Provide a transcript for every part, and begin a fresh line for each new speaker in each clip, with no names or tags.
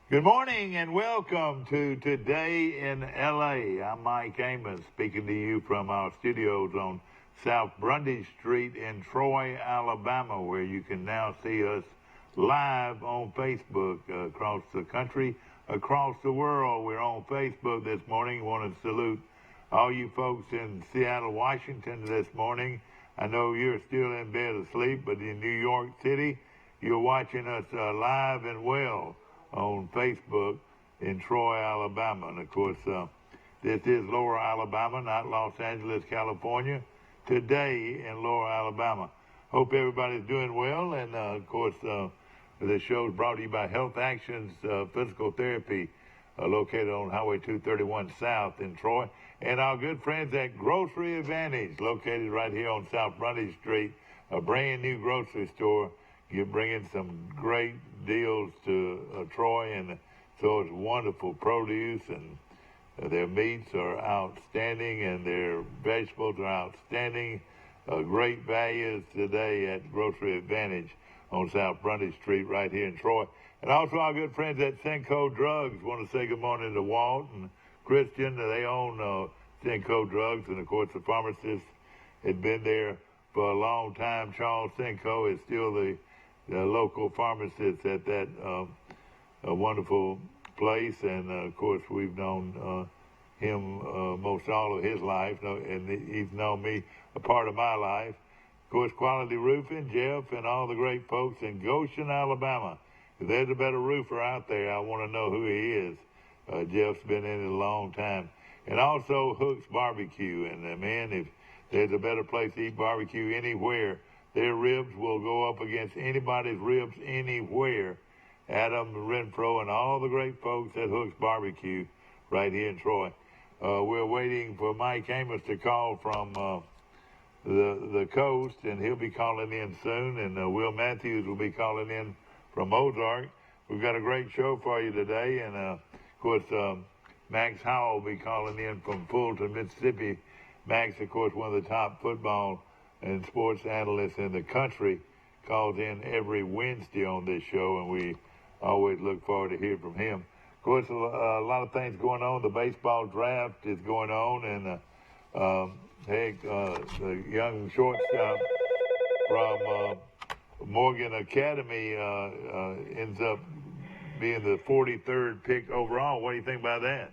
Good morning and welcome to Today in LA. I'm Mike Amos speaking to you from our studios on South Brundage Street in Troy, Alabama, where you can now see us live on Facebook across the country, across the world. We're on Facebook this morning. Want to salute all you folks in Seattle, Washington this morning. I know you're still in bed asleep, but in New York City, you're watching us live and well on Facebook in Troy, Alabama. And, of course, this is Lower Alabama, not Los Angeles, California. Today in Lower Alabama. Hope everybody's doing well. And, of course, the show is brought to you by Health Actions Physical Therapy, located on Highway 231 South in Troy. And our good friends at Grocery Advantage, located right here on South Brundage Street, a brand new grocery store. You're bringing some great deals to Troy, and so it's wonderful produce, and their meats are outstanding, and their vegetables are outstanding. Great values today at Grocery Advantage on South Brundage Street right here in Troy. And also our good friends at Cinco Drugs. Want to say good morning to Walt and Christian. They own Cinco Drugs, and of course the pharmacist had been there for a long time. Charles Cinco is still the local pharmacist at that wonderful place, and of course we've known him most all of his life, and he's known me a part of my life. Of course, Quality Roofing, Jeff, and all the great folks in Goshen, Alabama. If there's a better roofer out there, I want to know who he is. Jeff's been in it a long time. And also Hook's Barbecue, and man, if there's a better place to eat barbecue anywhere, their ribs will go up against anybody's ribs anywhere. Adam Renfro and all the great folks at Hook's Barbecue right here in Troy. We're waiting for Mike Amos to call from the coast, and he'll be calling in soon. And Will Matthews will be calling in from Ozark. We've got a great show for you today. And, of course, Max Howell will be calling in from Fulton, Mississippi. Max, of course, one of the top football and sports analysts in the country, calls in every Wednesday on this show, and we always look forward to hearing from him. Of course, a lot of things going on. The baseball draft is going on, and the young shortstop from Morgan Academy ends up being the 43rd pick overall. What do you think about that?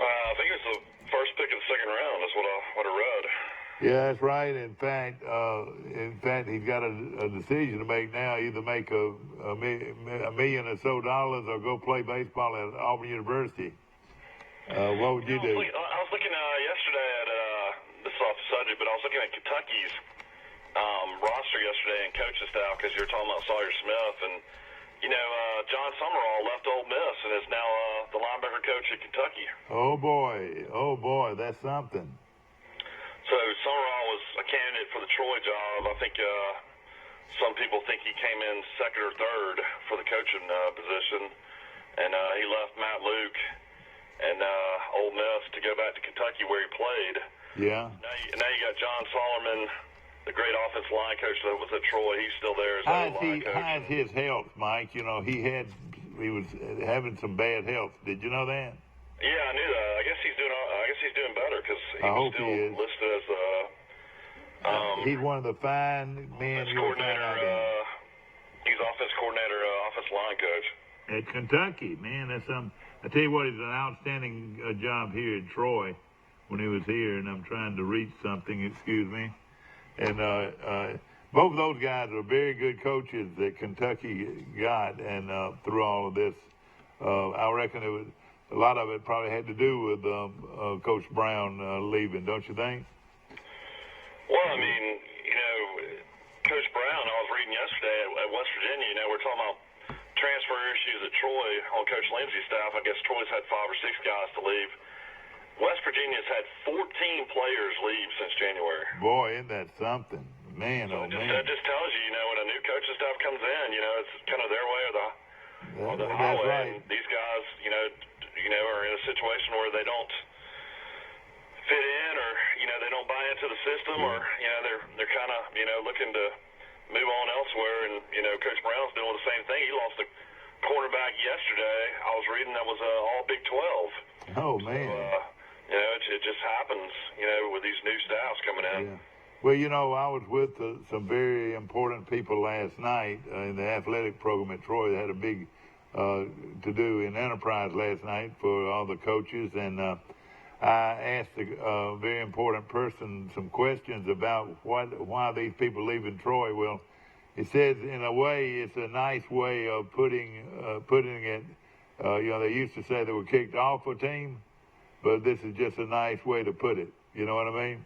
I think it was the first pick of the second round is what I read.
Yeah, that's right. In fact, he's got a decision to make now: either make a million or so dollars, or go play baseball at Auburn University. What would you do?
I was looking yesterday at this is off the subject, but I was looking at Kentucky's roster yesterday and coaching staff, because you were talking about Sawyer Smith, and John Summerall left Ole Miss and is now the linebacker coach at Kentucky.
Oh boy, that's something.
So Summerall was a candidate for the Troy job. I think some people think he came in second or third for the coaching position, and he left Matt Luke and Ole Miss to go back to Kentucky where he played.
Yeah.
Now you got John Solomon, the great offensive line coach that was at Troy. He's still there as O-line coach.
How's his health, Mike? He was having some bad health. Did you know that?
Yeah, I knew that. I guess he's doing better, because he was still listed as
he's one of the fine men you'll find out there.
He's offense coordinator, offensive line coach
at Kentucky. Man, that's something. I tell you what, he's an outstanding job here at Troy when he was here, and I'm trying to reach something. Excuse me. And both of those guys are very good coaches that Kentucky got, and through all of this, I reckon a lot of it probably had to do with Coach Brown leaving, don't you think?
Well, I mean, Coach Brown, I was reading yesterday at West Virginia, we're talking about transfer issues at Troy on Coach Lindsey's staff. I guess Troy's had 5 or 6 guys to leave. West Virginia's had 14 players leave since January.
Boy, isn't that something? Man,
so that just tells you, when a new coaching staff comes in, it's kind of their way or the highway.
Right.
And these guys, are in a situation where they don't fit in, or they don't buy into the system, or they're kind of looking to move on elsewhere. And Coach Brown's doing the same thing. He lost a cornerback yesterday, I was reading that was all Big 12.
Oh, man.
So, it just happens, with these new staffs coming in.
Yeah. Well, I was with some very important people last night in the athletic program at Troy. They had a big to do in Enterprise last night for all the coaches, and I asked a very important person some questions about why these people leaving Troy. Well, it says in a way it's a nice way of putting it. They used to say they were kicked off a team, but this is just a nice way to put it. You know what I mean?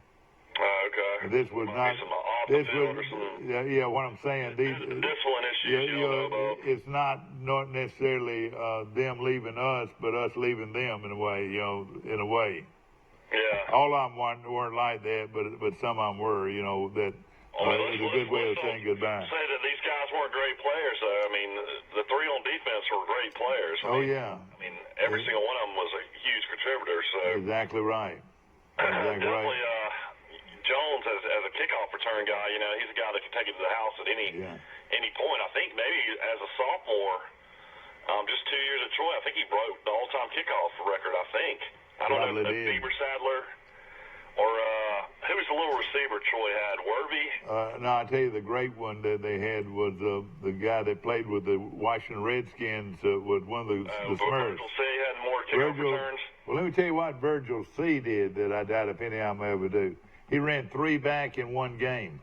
Okay.
This was not. This was. Yeah. What I'm saying. These.
Discipline issues.
It's not necessarily them leaving us, but us leaving them in a way. In a way.
Yeah.
All of them weren't like that, but some of them were. That it's a good way of saying goodbye.
Say that these guys weren't great players, though. I mean, the three on defense were great players.
Yeah.
I mean, every single one of them was a huge contributor. So.
Exactly right.
Definitely. Jones, as a kickoff return guy, he's a guy that can take it to the house at any point. I think maybe as a sophomore, just 2 years at Troy, I think he broke the all-time kickoff record, I think. I don't know if Bieber Sadler or who was the little receiver Troy had, Worthy?
No, I'll tell you, the great one that they had was the guy that played with the Washington Redskins, was one of the Smurfs.
Virgil C. had more kickoff returns.
Well, let me tell you what Virgil C. did that I doubt if any of them ever do. He ran 3 back in one game.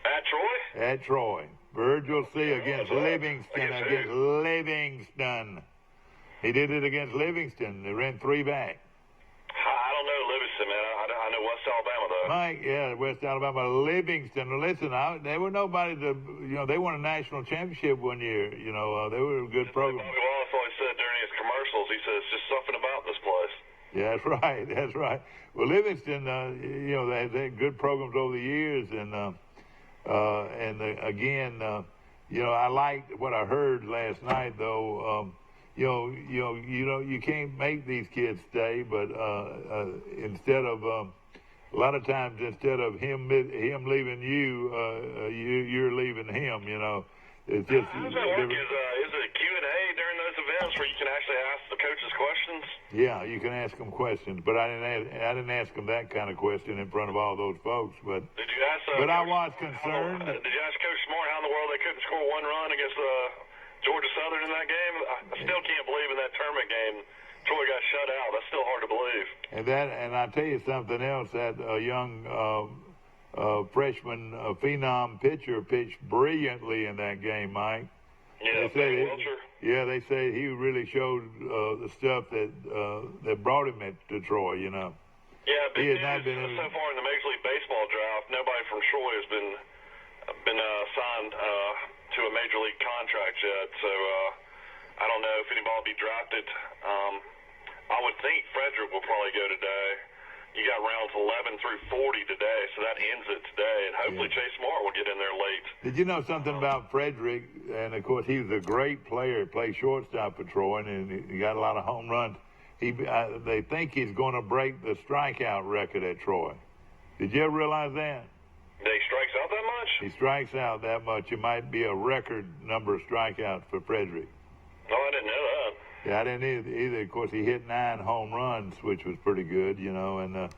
At Troy?
At Troy. Virgil C. against Livingston.
Against
Livingston. He did it against Livingston. They ran 3 back.
I don't know Livingston, man. I know West Alabama, though.
Mike, yeah, West Alabama. Livingston. Listen, they were nobody to, they won a national championship one year. They were a good program.
Bobby Wallace always said during his commercials, he says, just something about this place.
Yeah, that's right. That's right. Well, Livingston, they've had good programs over the years, again, I liked what I heard last night, though. You can't make these kids stay, but instead of a lot of times, instead of him leaving you, you're leaving him. It's just.
How does that work? Is it a Q&A during those events where you can actually ask the coaches questions?
Yeah, you can ask them questions, but I didn't ask them that kind of question in front of all those folks. But
did you ask?
But I was concerned.
Did you ask Coach Smart how in the world they couldn't score 1 run against Georgia Southern in that game? I still can't believe in that tournament game Troy got shut out. That's still hard to believe. And I tell you something else. That young freshman phenom pitcher pitched brilliantly in that game, Mike. Yeah,
they say he really showed the stuff that brought him to Troy.
Yeah, big news so far in the Major League Baseball draft. Nobody from Troy has been signed to a major league contract yet. So I don't know if anybody will be drafted. I would think Frederick will probably go today. You got rounds 11 through 40 today, so that ends it today. And hopefully Chase Smart will get in there late.
Did you know something about Frederick? And, of course, he was a great player. Played shortstop for Troy, and he got a lot of home runs. They think he's going to break the strikeout record at Troy. Did you ever realize that?
He strikes out that much?
He strikes out that much. It might be a record number of strikeouts for Frederick.
No, I didn't know that.
Yeah, I didn't either. Of course, he hit 9 home runs, which was pretty good, and then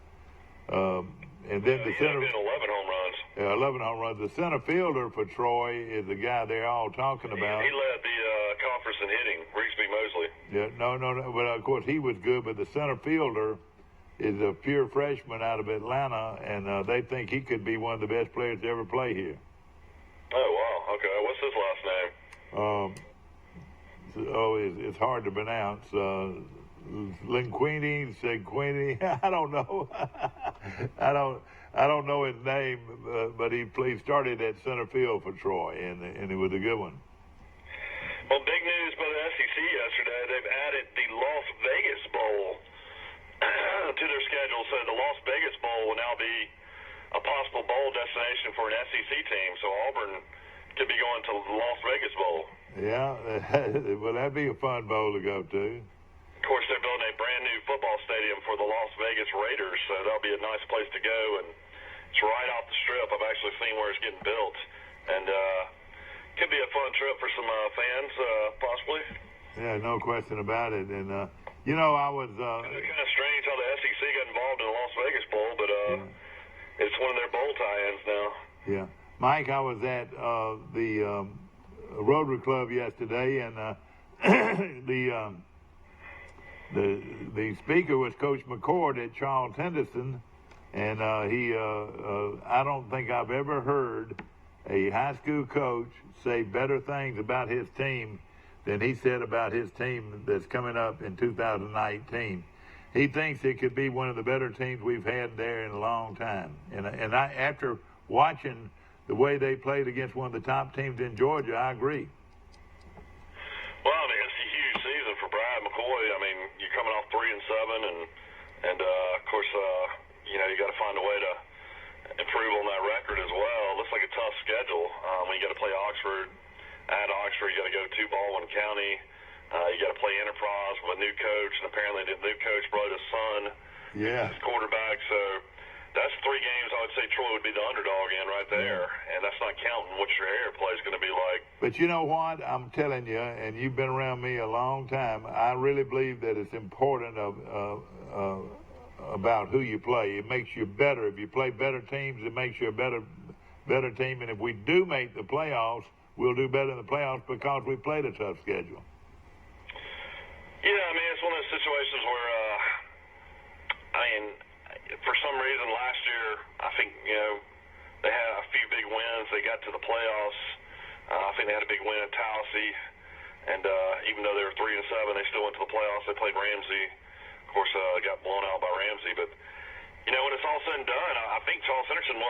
the center.
11 home runs.
11 home runs. The center fielder for Troy is the guy they're all talking about.
He led the conference in hitting, Rigsby Mosley.
Yeah, no. But of course, he was good. But the center fielder is a pure freshman out of Atlanta, and they think he could be one of the best players to ever play here.
Oh, wow. Okay. What's his last name?
It's hard to pronounce. Linguini, Seguini. I don't know. I don't know his name, but he started at center field for Troy, and it was a good one.
Well, big news by the SEC yesterday. They've added the Las Vegas Bowl to their schedule, so the Las Vegas Bowl will now be a possible bowl destination for an SEC team. So Auburn could be going to the Las Vegas Bowl.
Yeah, well, that'd be a fun bowl to go to.
Of course, they're building a brand new football stadium for the Las Vegas Raiders, so that'll be a nice place to go. And it's right off the strip. I've actually seen where it's getting built. And could be a fun trip for some fans, possibly.
Yeah, no question about it. And you know, I was.
It's kind of strange how the SEC got involved in the Las Vegas Bowl, but it's one of their bowl tie-ins now.
Yeah, Mike, I was at the Rotary Club yesterday, and the speaker was Coach McCord at Charles Henderson, and he I don't think I've ever heard a high school coach say better things about his team than he said about his team that's coming up in 2019. He thinks it could be one of the better teams we've had there in a long time. And I, after watching the way they played against one of the top teams in Georgia, I agree.
Well, I mean, it's a huge season for Brad McCoy. I mean, you're coming off 3-7, and of course, you know, you got to find a way to improve on that record as well. It looks like a tough schedule. When you got to play Oxford, at Oxford, you got to go to Baldwin County. You got to play Enterprise with a new coach, and apparently the new coach brought his son, his quarterback. So that's 3 games I would say Troy would be the underdog in right there, and that's not counting what your air play is going to be like.
But you know what? I'm telling you, and you've been around me a long time, I really believe that it's important about who you play. It makes you better. If you play better teams, it makes you a better team. And if we do make the playoffs, we'll do better in the playoffs because we played a tough schedule.
Yeah, I mean, it's one of those situations where, I mean, for some reason last year, I think, you know, they had a few big wins. They got to the playoffs. I think they had a big win at Tallahassee. And even though they were 3-7, they still went to the playoffs. They played Ramsey. Of course, got blown out by Ramsey. But, you know, when it's all said and done, I think Charles Henderson,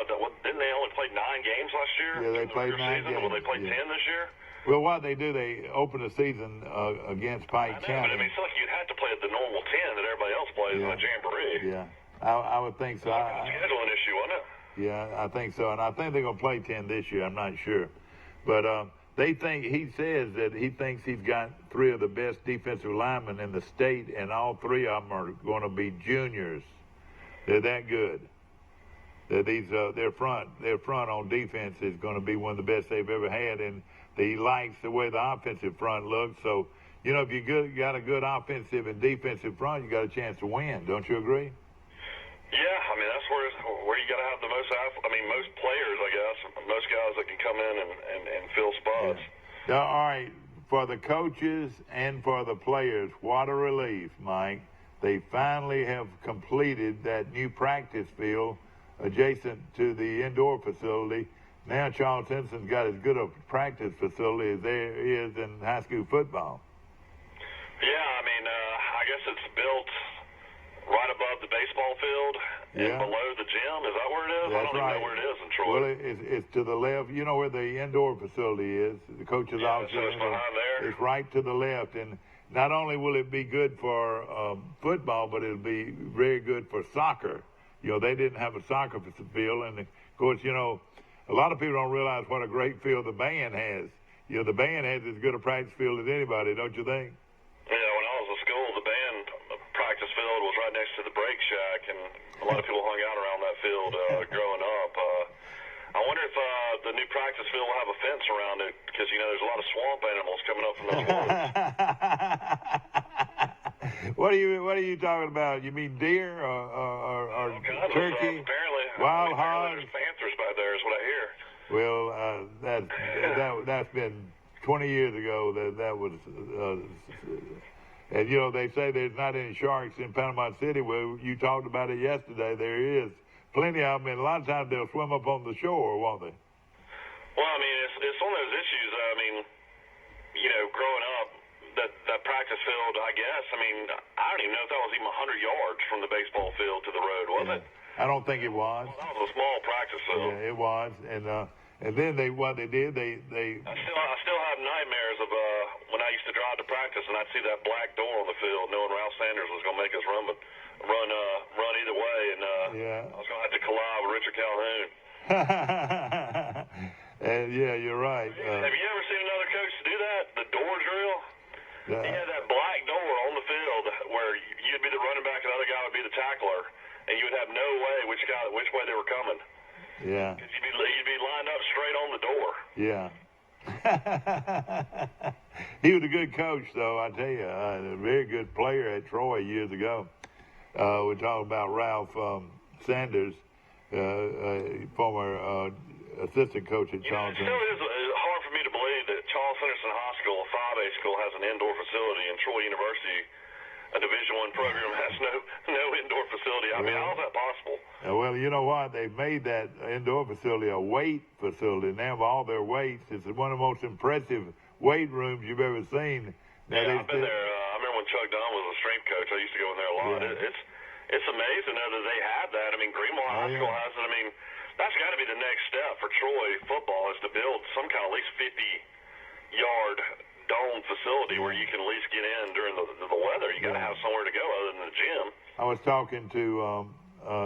didn't they only play 9 games last year?
Yeah, they played 9 games.
Will they play 10 this year?
Well, what they do, they open the season against Pike County.
But I mean, it's like you'd have to play at the normal 10 that everybody else plays in the Jamboree.
Yeah, I would think so.
Scheduling issue, wasn't it?
Yeah, I think so. And I think they're going to play 10 this year. I'm not sure. But they think, he says that he thinks he's got 3 of the best defensive linemen in the state, and all 3 of them are going to be juniors. They're that good. Their front on defense is going to be one of the best they've ever had, and he likes the way the offensive front looks. So, you know, if you got a good offensive and defensive front, you got a chance to win. Don't you agree?
Yeah, I mean, that's where you got to have the most most players, I guess, most guys that can come in and fill spots.
Yeah. Now, all right, for the coaches and for the players, what a relief, Mike. They finally have completed that new practice field adjacent to the indoor facility. Now Charles Henson's got as good a practice facility as there is in high school football.
Yeah, I mean, I guess it's built right above the baseball field and below the gym. Is that where it is?
That's
I don't even know where it is in Troy.
Well, it's to the left. You know where the indoor facility is? The coach's office.
So it's behind there?
It's right to the left. And not only will it be good for football, but it'll be very good for soccer. You know, they didn't have a soccer field. And, of course, you know, a lot of people don't realize what a great field the band has. You know, the band has as good a practice field as anybody, don't you think?
Yeah, when I was in school, the band practice field was right next to the brake shack, and a lot of people hung out around that field growing up. I wonder if the new practice field will have a fence around it, because, you know, there's a lot of swamp animals coming up from those woods.
What are you talking about? You mean deer or turkey?
Apparently,
wild hogs?
There's panthers back there, is what I hear.
Well, that's been 20 years ago. That was, and you know they say there's not any sharks in Panama City. Well, you talked about it yesterday. There is plenty of them, and a lot of times they'll swim up on the shore, won't they?
Well, I mean, it's one of those issues. I mean, you know, growing up, that practice field, I guess, I mean, I don't even know if that was even 100 yards from the baseball field to the road, was it?
I don't think it was.
Well, that was a small practice field.
Yeah, it was, and then what they did, they.
I still have nightmares of when I used to drive to practice and I'd see that black door on the field, knowing Ralph Sanders was going to make us run either way, and I was going to have to collide with Richard Calhoun.
And yeah, you're right.
Have you ever seen another coach do that? The door drill. He had that black door on the field where you'd be the running back and the other guy would be the tackler, and you would have no way which way they were coming.
Yeah.
Because you'd be lined up straight on the door.
Yeah. He was a good coach, though, I tell you. A very good player at Troy years ago. We're talking about Ralph Sanders, former assistant coach at Charles.
It still is hard for me to believe that Charles Henderson High School, a 5A school, has an indoor facility, and Troy University, a Division I program, has no indoor facility. I mean, how is that possible?
Well, you know what? They've made that indoor facility a weight facility. They have all their weights. It's one of the most impressive weight rooms you've ever seen. Now,
I've been there. I remember when Chuck Dunn was a strength coach. I used to go in there a lot. Yeah. It's amazing that they have that. I mean, Greenlaw High School has it. I mean, that's got to be the next step for Troy football, is to build some kind of at least 50-yard dome facility where you can at least get in during the weather. You got to have somewhere to go other than the gym.
I was talking to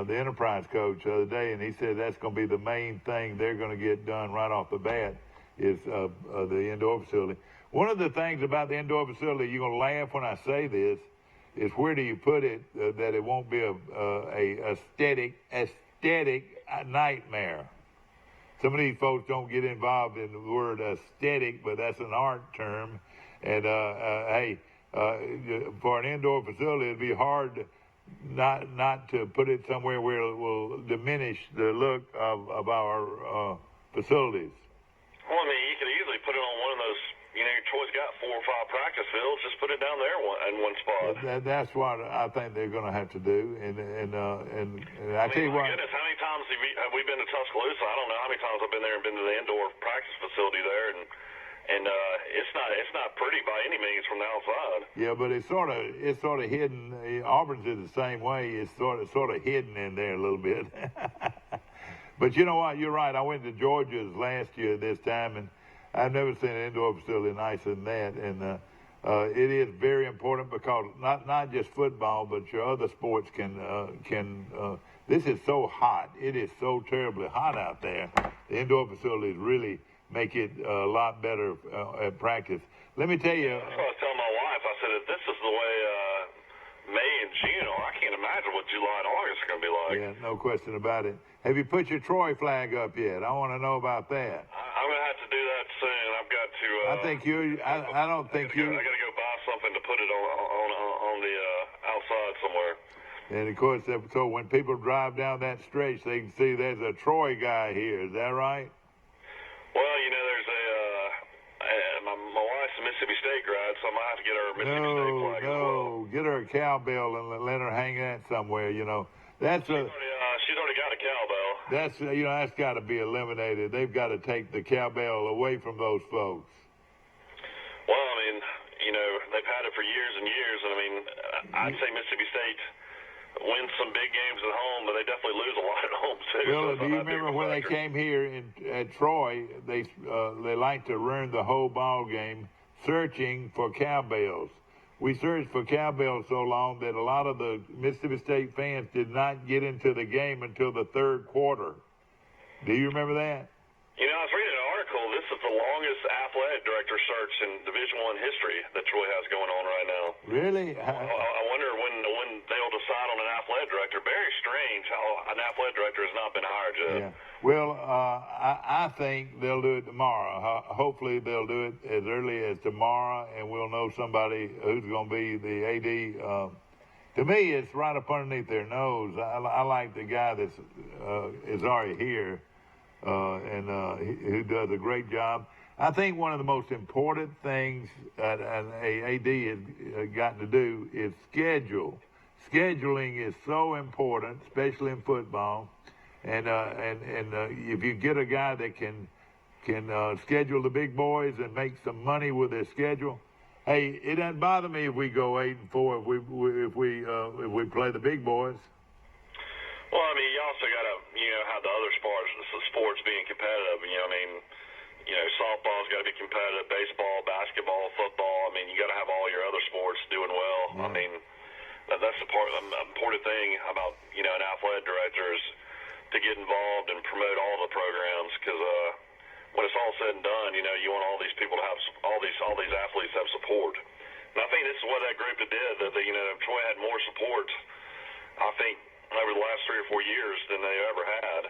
the Enterprise coach the other day, and he said that's going to be the main thing they're going to get done right off the bat is the indoor facility. One of the things about the indoor facility, you're going to laugh when I say this, is where do you put it that it won't be a aesthetic nightmare. Some of these folks don't get involved in the word aesthetic, but that's an art term. And for an indoor facility, it'd be hard not to put it somewhere where it will diminish the look of our facilities.
Well, I mean, you could easily put it on one of those. Troy's got 4 or 5 practice fields. Just put it down there in one spot.
That's what I think they're going to have to do. And I tell you what.
Goodness, how many times have we been to Tuscaloosa? I don't know how many times I've been there and been to the indoor practice facility there, and it's not pretty by any means from the outside.
Yeah, but it's sort of hidden. Auburn's is the same way. It's sort of hidden in there a little bit. But you know what? You're right. I went to Georgia's last year this time, and I've never seen an indoor facility nicer than that. And it is very important because not just football, but your other sports can. This is so hot. It is so terribly hot out there. The indoor facilities really make it a lot better at practice. Let me tell you.
That's what I was telling my wife. I said, if this is the way May and June are, I can't imagine what July and August are going to be like.
Yeah, no question about it. Have you put your Troy flag up yet? I want to know about that.
I'm going to have to do that soon. I've got to.
I think you. I don't think you.
I got to go buy something to put it on the outside somewhere.
And of course, so when people drive down that stretch, they can see there's a Troy guy here. Is that right?
Well, there's my wife's a Mississippi State grad, so I might have to get her a Mississippi State flag as well.
Get her a cowbell and let her hang that somewhere. That's
she's already got a cowbell.
That's got to be eliminated. They've got to take the cowbell away from those folks.
Well, I mean, they've had it for years and years, and I mean, I'd say Mississippi State wins some big games at home, but they definitely lose a lot at home too.
Well, do you remember when they came here at Troy? They like to run the whole ball game searching for cowbells. We searched for cowbells so long that a lot of the Mississippi State fans did not get into the game until the third quarter. Do you remember that?
I was reading an article. This is the longest athletic director search in Division I history that Troy has going on right now.
Really?
I wonder when they'll decide on an athletic director. Very strange how an athletic director has not been hired yet.
Yeah. Well, I think they'll do it tomorrow. Hopefully they'll do it as early as tomorrow, and we'll know somebody who's going to be the AD. To me, it's right up underneath their nose. I like the guy that is already here. And who does a great job. I think one of the most important things that an AD has gotten to do is schedule. Scheduling is so important, especially in football. And if you get a guy that can schedule the big boys and make some money with their schedule, hey, it doesn't bother me if we go 8-4 if we play the big boys.
Well, I mean, you also got to, have the other sports being competitive. Softball's got to be competitive, baseball, basketball, football. I mean, you got to have all your other sports doing well. Yeah. I mean, that's the important thing about, an athletic director is to get involved and promote all the programs because when it's all said and done, you want all these people to have all these athletes have support. And I think this is what that group did. That Troy had more support, I think, over the last 3 or 4 years than they ever had.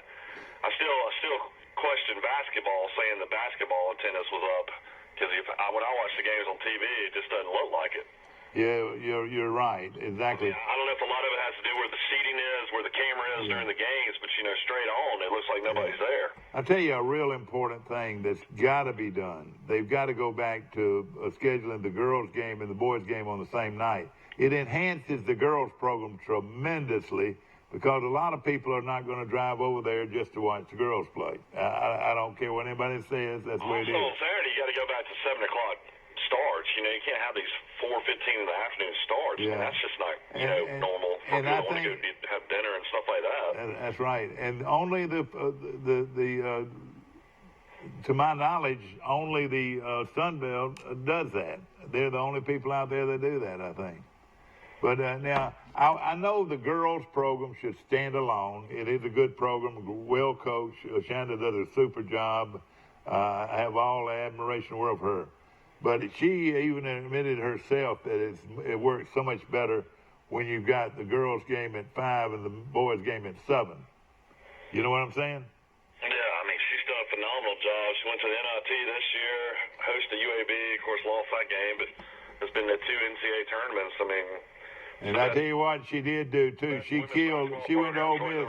I still question basketball, saying that basketball and tennis was up. Because when I watch the games on TV, it just doesn't look like it.
Yeah, you're right. Exactly.
I don't know if a lot of it has to do where the seating is, where the camera is during the games, but, straight on, it looks like nobody's there.
I'll tell you a real important thing that's got to be done. They've got to go back to scheduling the girls' game and the boys' game on the same night. It enhances the girls' program tremendously because a lot of people are not going to drive over there just to watch the girls play. I don't care what anybody says. That's the way it is.
Also, on Saturday, you got to go back to 7 o'clock starts. You can't have these 4:15 in the afternoon starts.
Yeah.
That's just not, normal.
And I
want to go have dinner and stuff like that.
That's right. And only to my knowledge, only the Sun Belt does that. They're the only people out there that do that, I think. But now, I know the girls' program should stand alone. It is a good program, well coached. Shanda does a super job. I have all the admiration in the world for her. But she even admitted herself that it works so much better when you've got the girls' game at 5 and the boys' game at 7. You know what I'm saying?
Yeah, she's done a phenomenal job. She went to the NIT this year, hosted UAB, of course, lost that game, but there's been the 2 NCAA tournaments.
And I tell you what she did do, too. She went to Ole Miss.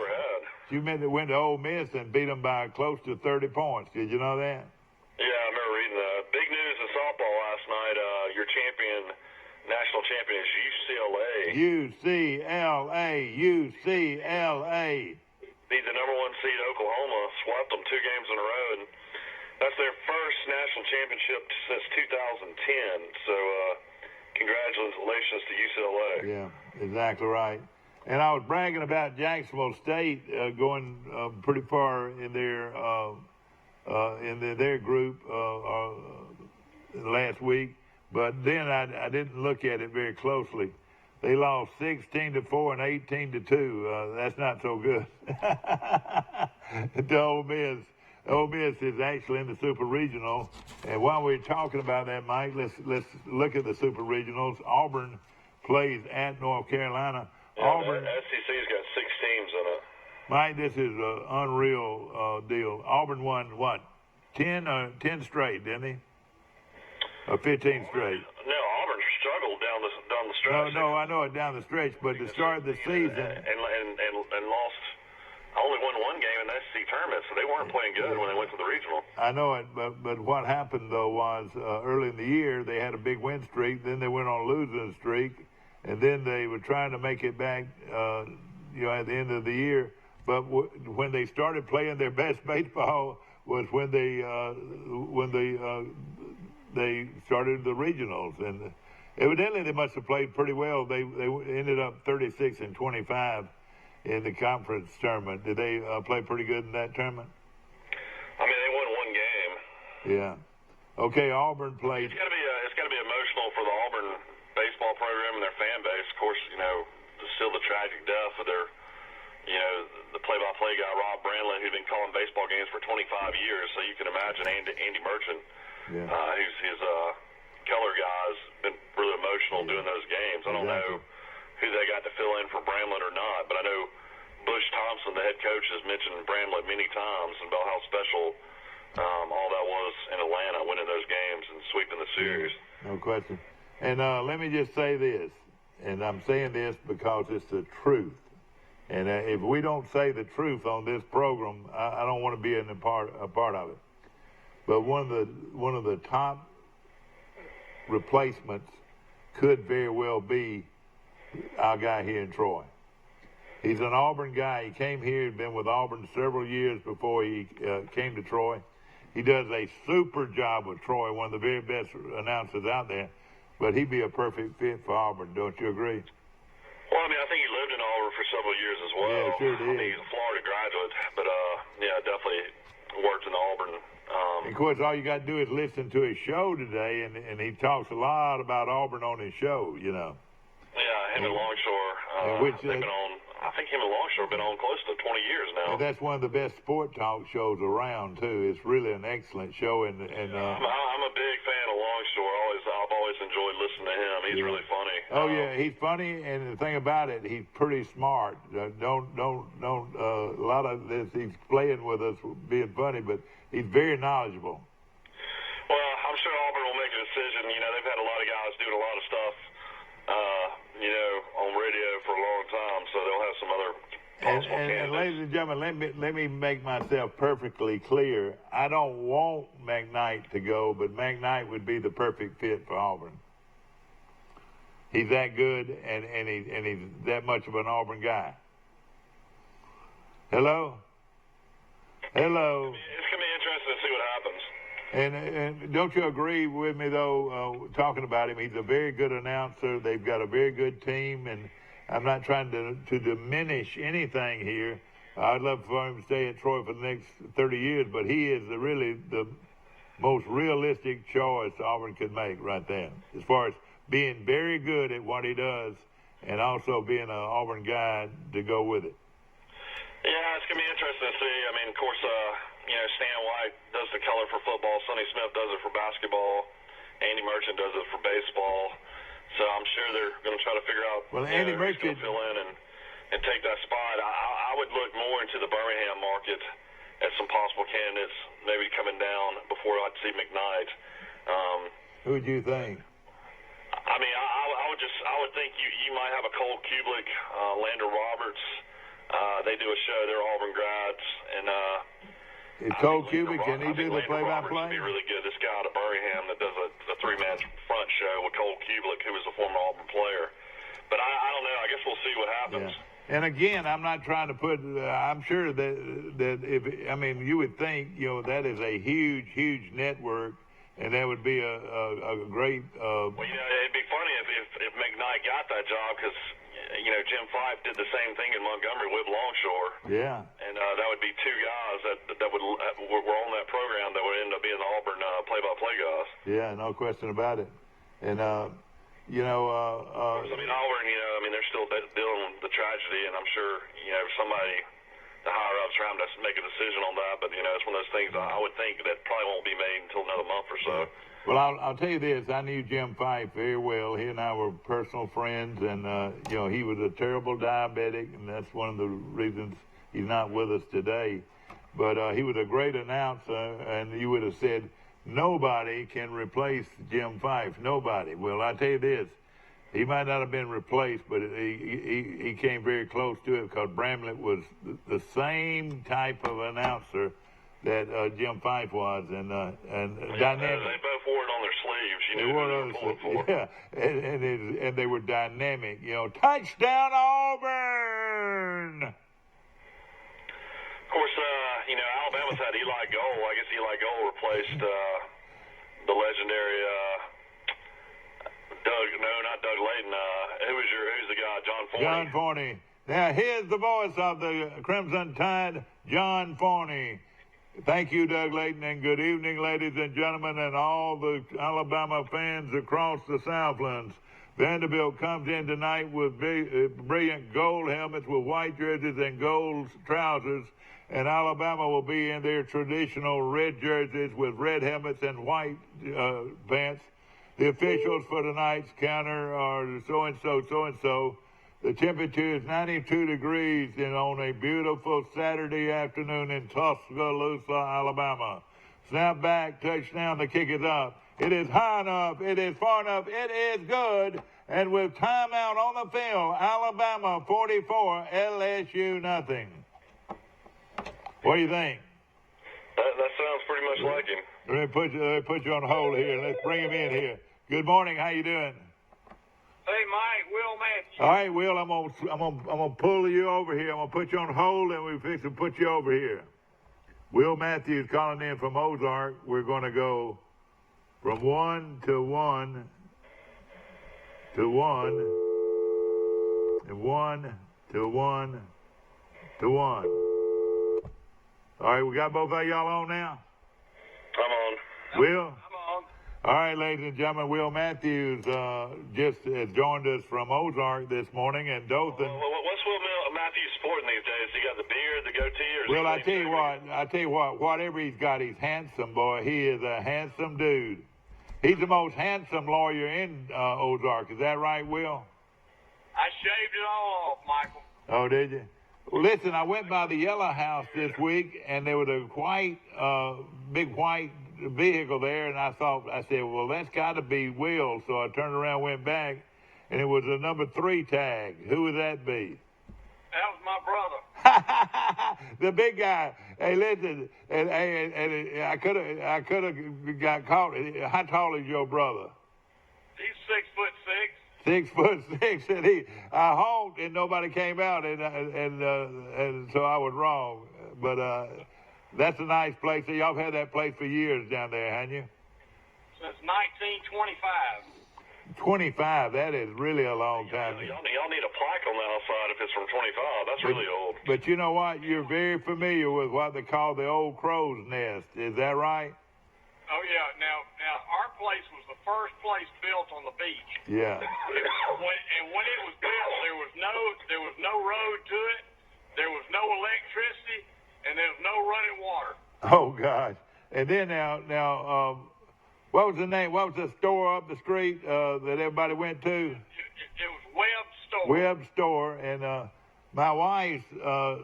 She went to Ole Miss and beat them by close to 30 points. Did you know that?
Yeah, I remember reading that. Big news in softball last night. Your national champion is UCLA. Beat the number 1 seed Oklahoma, swept them 2 games in a row, and that's their first national championship since 2010. So congratulations to UCLA.
Yeah, exactly right. And I was bragging about Jacksonville State going pretty far in their group last week, but then I didn't look at it very closely. They lost 16-4 and 18-2. That's not so good. To Ole Miss. Ole Miss is actually in the Super Regional. And while we're talking about that, Mike, let's look at the Super Regionals. Auburn plays at North Carolina.
Yeah, Auburn. SEC's got 6 teams in it.
Mike, this is an unreal deal. Auburn won, what, 10 straight, didn't he? Or 15 straight?
No, Auburn struggled down the stretch.
No, I know it down the stretch, but to start the season.
And lost, only won 1 game in the SEC tournament, so they weren't playing good when they went to the regional.
I know it, but what happened, though, was early in the year, they had a big win streak, then they went on a losing streak, and then they were trying to make it back, at the end of the year. But when they started playing their best baseball was when they started the regionals, and evidently they must have played pretty well. They ended up 36-25 in the conference tournament. Did they play pretty good in that tournament?
They won 1 game.
Yeah. Okay, Auburn played.
It's got to be emotional for the Auburn baseball program and their fan base. Of course, still the tragic death of their. The play-by-play guy, Rob Brandlett, who'd been calling baseball games for 25 years, so you can imagine Andy Merchant, who's his Keller guy, has been really emotional doing those games. I don't know who they got to fill in for Brandlett or not, but I know Bush Thompson, the head coach, has mentioned Brandlett many times about how special all that was in Atlanta, winning those games and sweeping the series.
No question. And let me just say this, and I'm saying this because it's the truth. And if we don't say the truth on this program, I don't want to be a part of it. But one of the top replacements could very well be our guy here in Troy. He's an Auburn guy. He came here, he'd been with Auburn several years before he came to Troy. He does a super job with Troy, one of the very best announcers out there. But he'd be a perfect fit for Auburn, don't you agree?
Well, I think he lived in Auburn for several years as well.
Yeah, sure did.
He's a Florida graduate, but definitely worked in Auburn.
Of course, all you got to do is listen to his show today, and he talks a lot about Auburn on his show,
Yeah, him and Longshore. I think him and Longshore have been on close to 20 years now.
And that's one of the best sport talk shows around, too. It's really an excellent show. I'm
a big fan of Longshore. I've always enjoyed listening listen to him. He's really funny.
Oh yeah, he's funny, and the thing about it, he's pretty smart. Don't. A lot of this, he's playing with us, being funny, but he's very knowledgeable.
Well, I'm sure Auburn will make a decision. You know, they've had a lot of guys doing a lot of stuff, you know, on radio for a long time, so they'll have some other possible candidates.
And ladies and gentlemen, let me make myself perfectly clear. I don't want McKnight to go, but McKnight would be the perfect fit for Auburn. He's that good, and he's that much of an Auburn guy. Hello? Hello?
It's going to be interesting to see what happens.
And don't you agree with me, though, talking about him? He's a very good announcer. They've got a very good team, and I'm not trying to diminish anything here. I'd love for him to stay at Troy for the next 30 years, but he is really the most realistic choice Auburn could make right there, as far as being very good at what he does and also being an Auburn guy to go with it.
Yeah, it's going to be interesting to see. I mean, of course, you know, Stan White does the color for football. Sonny Smith does it for basketball. Andy Merchant does it for baseball. So I'm sure they're going to try to figure out
Andy
who's
Merchant
going to fill in and take that spot. I would look more into the Birmingham market at some possible candidates maybe coming down before I'd see McKnight.
Who would you think?
I mean, I would think you might have a Cole Kublik, Lander Roberts. They do a show. They're Auburn grads, and
is Cole Kubik, can he do the play-by-play?
Would be really good. This guy out of Birmingham that does a three-man front show with Cole Kublik, who was a former Auburn player. But I don't know. I guess we'll see what happens.
Yeah. And again, I'm not trying to put. I'm sure that if you would think that is a huge network, and that would be a great.
Well, it'd be funny if McKnight got that job because Jim Fife did the same thing in Montgomery with Longshore.
Yeah. And
that would be two guys that were on that program that would end up being the Auburn play-by-play guys.
Yeah, no question about it. And
Auburn, they're still dealing with the tragedy, and I'm sure somebody, the higher ups, are having to make a decision on that. But it's one of those things I would think that probably won't be made until another month or so.
Well, I'll tell you this. I knew Jim Fife very well. He and I were personal friends, and, he was a terrible diabetic, and that's one of the reasons he's not with us today. But he was a great announcer, and you would have said, nobody can replace Jim Fife. Nobody. Well, I tell you this. He might not have been replaced, but he came very close to it because Bramlett was the same type of announcer that Jim Fife was, and dynamic.
They both wore it on their sleeves. They wore it on their sleeves.
Yeah, and they were dynamic. Touchdown Auburn!
Of course, Alabama's had Eli Gold. I guess Eli Gold replaced the legendary not Doug Layton. Who's the guy? John Forney.
John Forney. Now here's the voice of the Crimson Tide, John Forney. Thank you, Doug Layton, and good evening, ladies and gentlemen, and all the Alabama fans across the Southlands. Vanderbilt comes in tonight with brilliant gold helmets with white jerseys and gold trousers, and Alabama will be in their traditional red jerseys with red helmets and white pants. The officials for tonight's counter are so-and-so, so-and-so. The temperature is 92 degrees on a beautiful Saturday afternoon in Tuscaloosa, Alabama. Snap back, touchdown, the kick is up. It is high enough, it is far enough, it is good. And with timeout on the field, Alabama 44, LSU nothing. What do you think?
That sounds pretty much like him.
Let me put you on hold here. Let's bring him in here. Good morning. How you doing?
Hey, Mike, Will Matthews.
All right, Will, I'm gonna pull you over here. I'm gonna put you on hold, and we fix to put you over here. Will Matthews calling in from Ozark. We're gonna go from 1 to 1 to 1 and 1 to 1 to 1. All right, we got both of y'all on now.
I'm on.
Will.
I'm on.
All right, ladies and gentlemen, Will Matthews just has joined us from Ozark this morning, and Dothan.
What's Will Matthews sporting these days? He got the beard, the goatee, or?
Well, I tell you what, whatever he's got, he's handsome, boy. He is a handsome dude. He's the most handsome lawyer in Ozark. Is that right, Will?
I shaved it all off, Michael.
Oh, did you? Well, listen, I went by the yellow house this week, and there was a big white vehicle there, and I said, well, that's got to be Will. So I turned around, went back, and it was a number 3 tag. Who would that be?
That was my brother.
The big guy. Hey, listen, and I could have got caught. How tall is your brother?
He's 6'6".
6'6", and I honked and nobody came out, and so I was wrong. But that's a nice place. Y'all have had that place for years down there, haven't you?
Since 1925.
25. That is really a long time.
Y'all need a plaque on the outside if it's from 25. That's really old.
But you know what? You're very familiar with what they call the old crow's nest. Is that right?
Oh yeah. Now our place was the first place built on the beach.
Yeah.
When it was built, there was no road to it, there was no electricity, and there was no running water.
Oh gosh. And then now, what was the name? What was the store up the street that everybody went to?
It was Webb's store.
Webb's store, and my wife's, of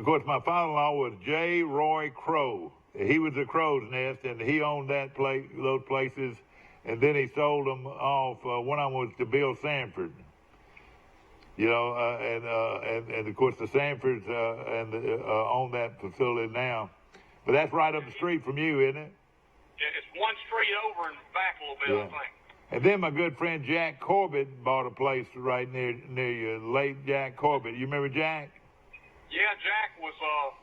course, my father-in-law was J. Roy Crow. He was a crow's nest, and he owned those places, and then he sold them off. One of them was to Bill Sanford. You know, and of course the Sanfords own that facility now. But that's right up the street from you, isn't it?
It's one street over and back a little bit,
Yeah.
I think.
And then my good friend Jack Corbett bought a place right near you, late Jack Corbett. You remember Jack?
Yeah, Jack was a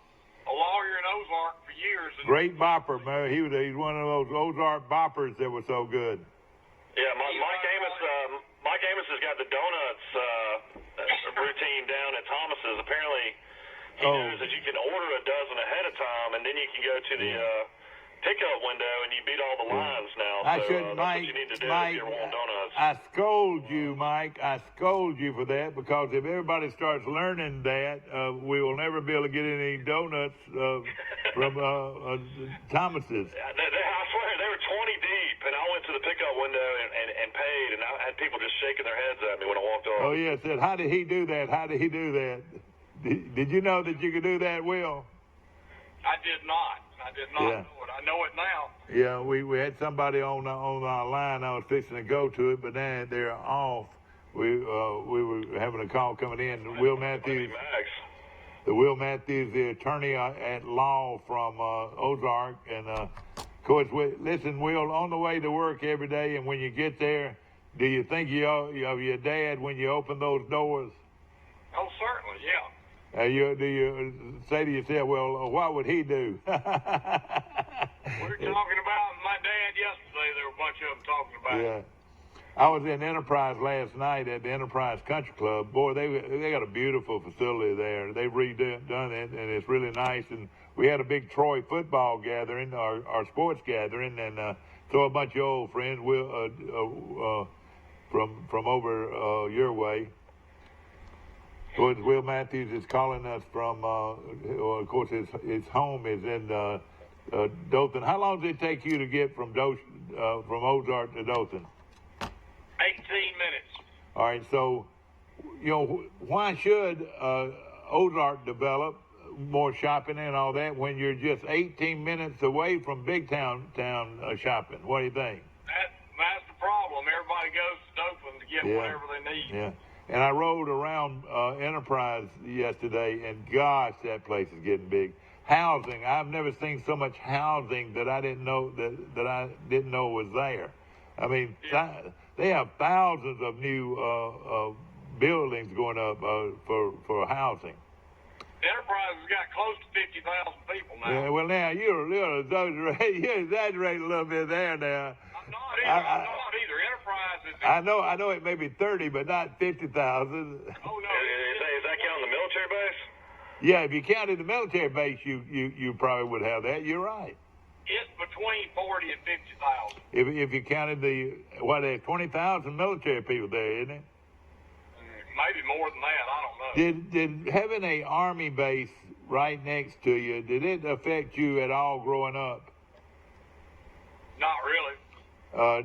lawyer in Ozark for years. And
Great bopper, man. He's one of those Ozark boppers that was so good.
Yeah, Mike Amos has got the donuts routine down at Thomas's. Apparently, he knows that you can order a dozen ahead of time, and then you can go to the pickup window, and you beat all the lines now.
I
so
should,
that's
Mike,
what you need to do
Mike,
if you're wanting donuts.
I scold you, Mike. I scold you for that, because if everybody starts learning that, we will never be able to get any donuts from Thomas's.
I swear, they were 20 deep, and I went to the pickup window and paid, and I had people just shaking their heads at me when I walked off.
Oh, yeah, said, how did he do that? How did he do that? Did you know that you could do that, Will?
I did not. I did not know it. I know it now.
Yeah, we had somebody on our line. I was fixing to go to it, but then they're off. We were having a call coming in. Will Matthews, the attorney at law from Ozark, and of course, listen, Will, on the way to work every day, and when you get there, do you think of your dad when you open those doors?
Oh, certainly, yeah.
Do you say to yourself, well, what would he do?
We were talking about my dad yesterday. There were a bunch of them talking about it.
Yeah. I was in Enterprise last night at the Enterprise Country Club. Boy, they got a beautiful facility there. They've redone it, and it's really nice. And we had a big Troy football gathering, our sports gathering, and so a bunch of old friends from over your way. Will Matthews is calling us from, of course, his home is in Dothan. How long does it take you to get from Ozark to Dothan?
18 minutes.
All right, so, why should Ozark develop more shopping and all that when you're just 18 minutes away from big town shopping? What do you think?
That's the problem. Everybody goes to Dothan to get whatever they need.
Yeah. And I rode around Enterprise yesterday, and gosh, that place is getting big. Housing, I've never seen so much housing that I didn't know that I didn't know was there. I mean, they have thousands of new buildings going up for housing.
Enterprise has got close to 50,000 people now.
Yeah, well, now you're exaggerating a little bit there now.
I'm not either. Enterprise is...
I know it may be 30, but not 50,000.
Oh, no.
Is that counting the military base?
Yeah, if you counted the military base, you probably would have that. You're right.
It's between 40 and 50,000.
If you counted there's 20,000 military people there, isn't it?
Maybe more than that. I don't know.
Did having a Army base right next to you, did it affect you at all growing up?
Not really.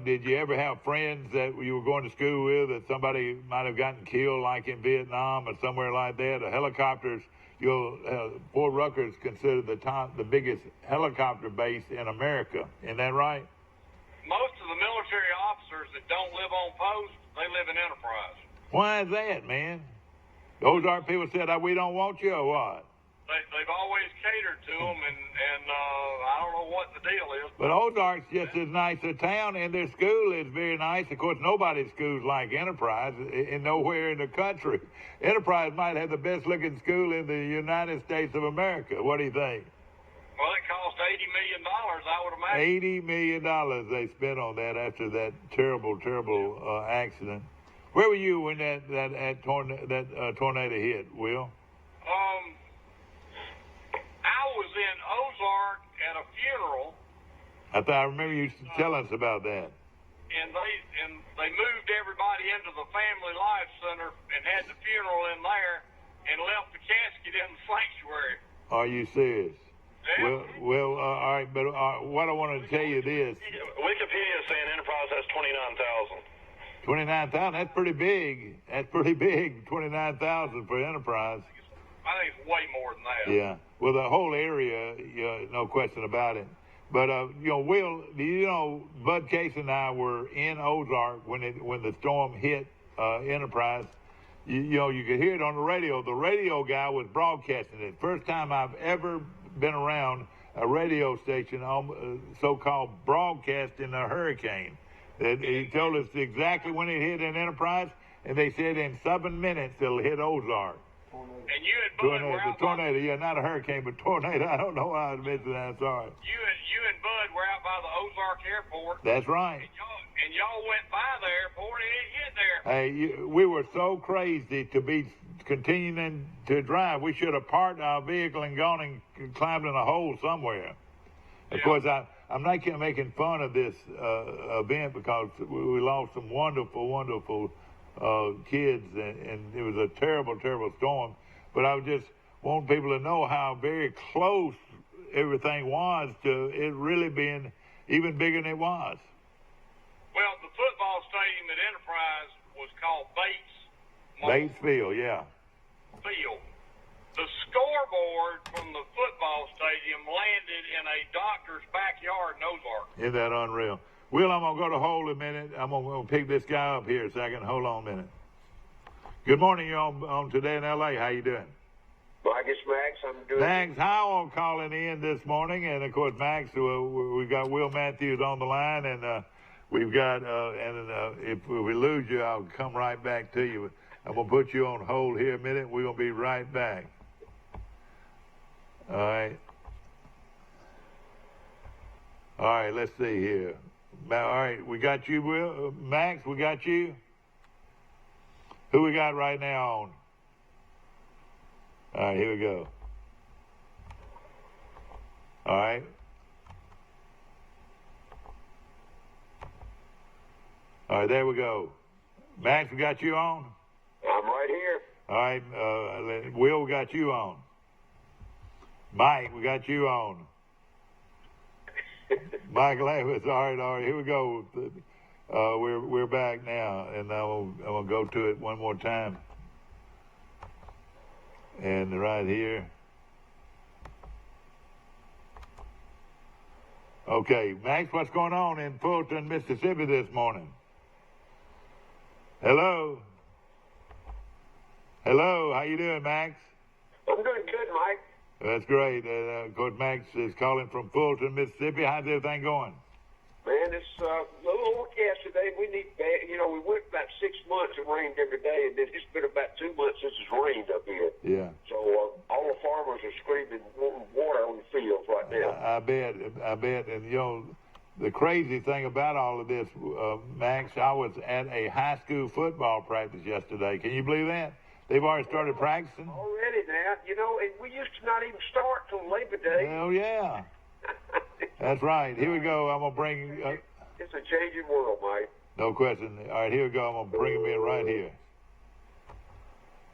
Did you ever have friends that you were going to school with that somebody might have gotten killed, like in Vietnam or somewhere like that? The helicopters, Fort Rucker is considered the biggest helicopter base in America. Isn't that right?
Most of the military officers that don't live on post, they live in Enterprise.
Why is that, man? Those are people said, we don't want you or what?
They've always catered to them, and I don't know what the deal is.
But Ozark's just as nice a town, and their school is very nice. Of course, nobody's school's like Enterprise, and nowhere in the country. Enterprise might have the best-looking school in the United States of America. What do you think?
Well, it cost $80 million, I would imagine.
$80 million they spent on that after that terrible accident. Where were you when that tornado hit, Will?
I was in Ozark at a funeral.
I remember you telling us about that.
And they moved everybody into the Family Life Center and had the funeral in there and left the casket in the sanctuary.
Are you serious?
Yeah.
Well, all right, but what I wanted to tell you this.
Wikipedia is saying Enterprise has 29,000.
29,000, that's pretty big. That's pretty big, 29,000 for Enterprise.
I think it's way more than that.
Yeah, well, the whole area, no question about it. But, Will, do you know, Bud Case and I were in Ozark when the storm hit Enterprise. You could hear it on the radio. The radio guy was broadcasting it. First time I've ever been around a radio station, so-called broadcasting a hurricane. He told us exactly when it hit an Enterprise, and they said in 7 minutes it'll hit Ozark.
And you and Bud were out
tornado, yeah, not a hurricane, but tornado. I don't know why I mentioned that. Sorry.
You and Bud were out by the Ozark Airport.
That's right.
And y'all went by the airport and it hit there.
Hey, we were so crazy to be continuing to drive. We should have parked our vehicle and gone and climbed in a hole somewhere. Of course, I'm not making fun of this event because we lost some wonderful kids, and it was a terrible storm. But I just want people to know how very close everything was to it really being even bigger than it was.
Well, the football stadium at Enterprise was called
Bates Field, yeah.
Field. The scoreboard from the football stadium landed in a doctor's backyard in Ozark.
Isn't that unreal? Will, I'm going to go to hold a minute. I'm going to pick this guy up here a second. Hold on a minute. Good morning. You're on Today in L.A. How you doing?
Max, I'm doing
Max Howell calling in this morning. And, of course, Max, we've got Will Matthews on the line. And we've got, if we lose you, I'll come right back to you. I'm going to put you on hold here a minute. We're going to be right back. All right, let's see here. All right, we got you, Will. Max, we got you. Who we got right now on? All right, here we go. All right. All right, there we go. Max, we got you on?
I'm right here.
All right, Will, we got you on. Mike, we got you on. Mike Levis, all right, here we go. We're back now, and I'm gonna go to it one more time. And right here. Okay, Max, what's going on in Fulton, Mississippi this morning? Hello, how you doing, Max?
I'm doing good, Mike.
That's great. Of course, Max is calling from Fulton, Mississippi. How's everything going?
Man, it's a little overcast today. We went about 6 months. It rained every day, and then it's been about 2 months since it's rained up here.
Yeah.
So all the farmers are screaming wanting water on the fields right now.
I bet. And, the crazy thing about all of this, Max, I was at a high school football practice yesterday. Can you believe that? They've already started practicing?
Already now, and we used to not even start till Labor Day.
Hell yeah. That's right. Here we go. I'm going to bring...
it's a changing world, Mike.
No question. All right, here we go. I'm going to bring him in right here.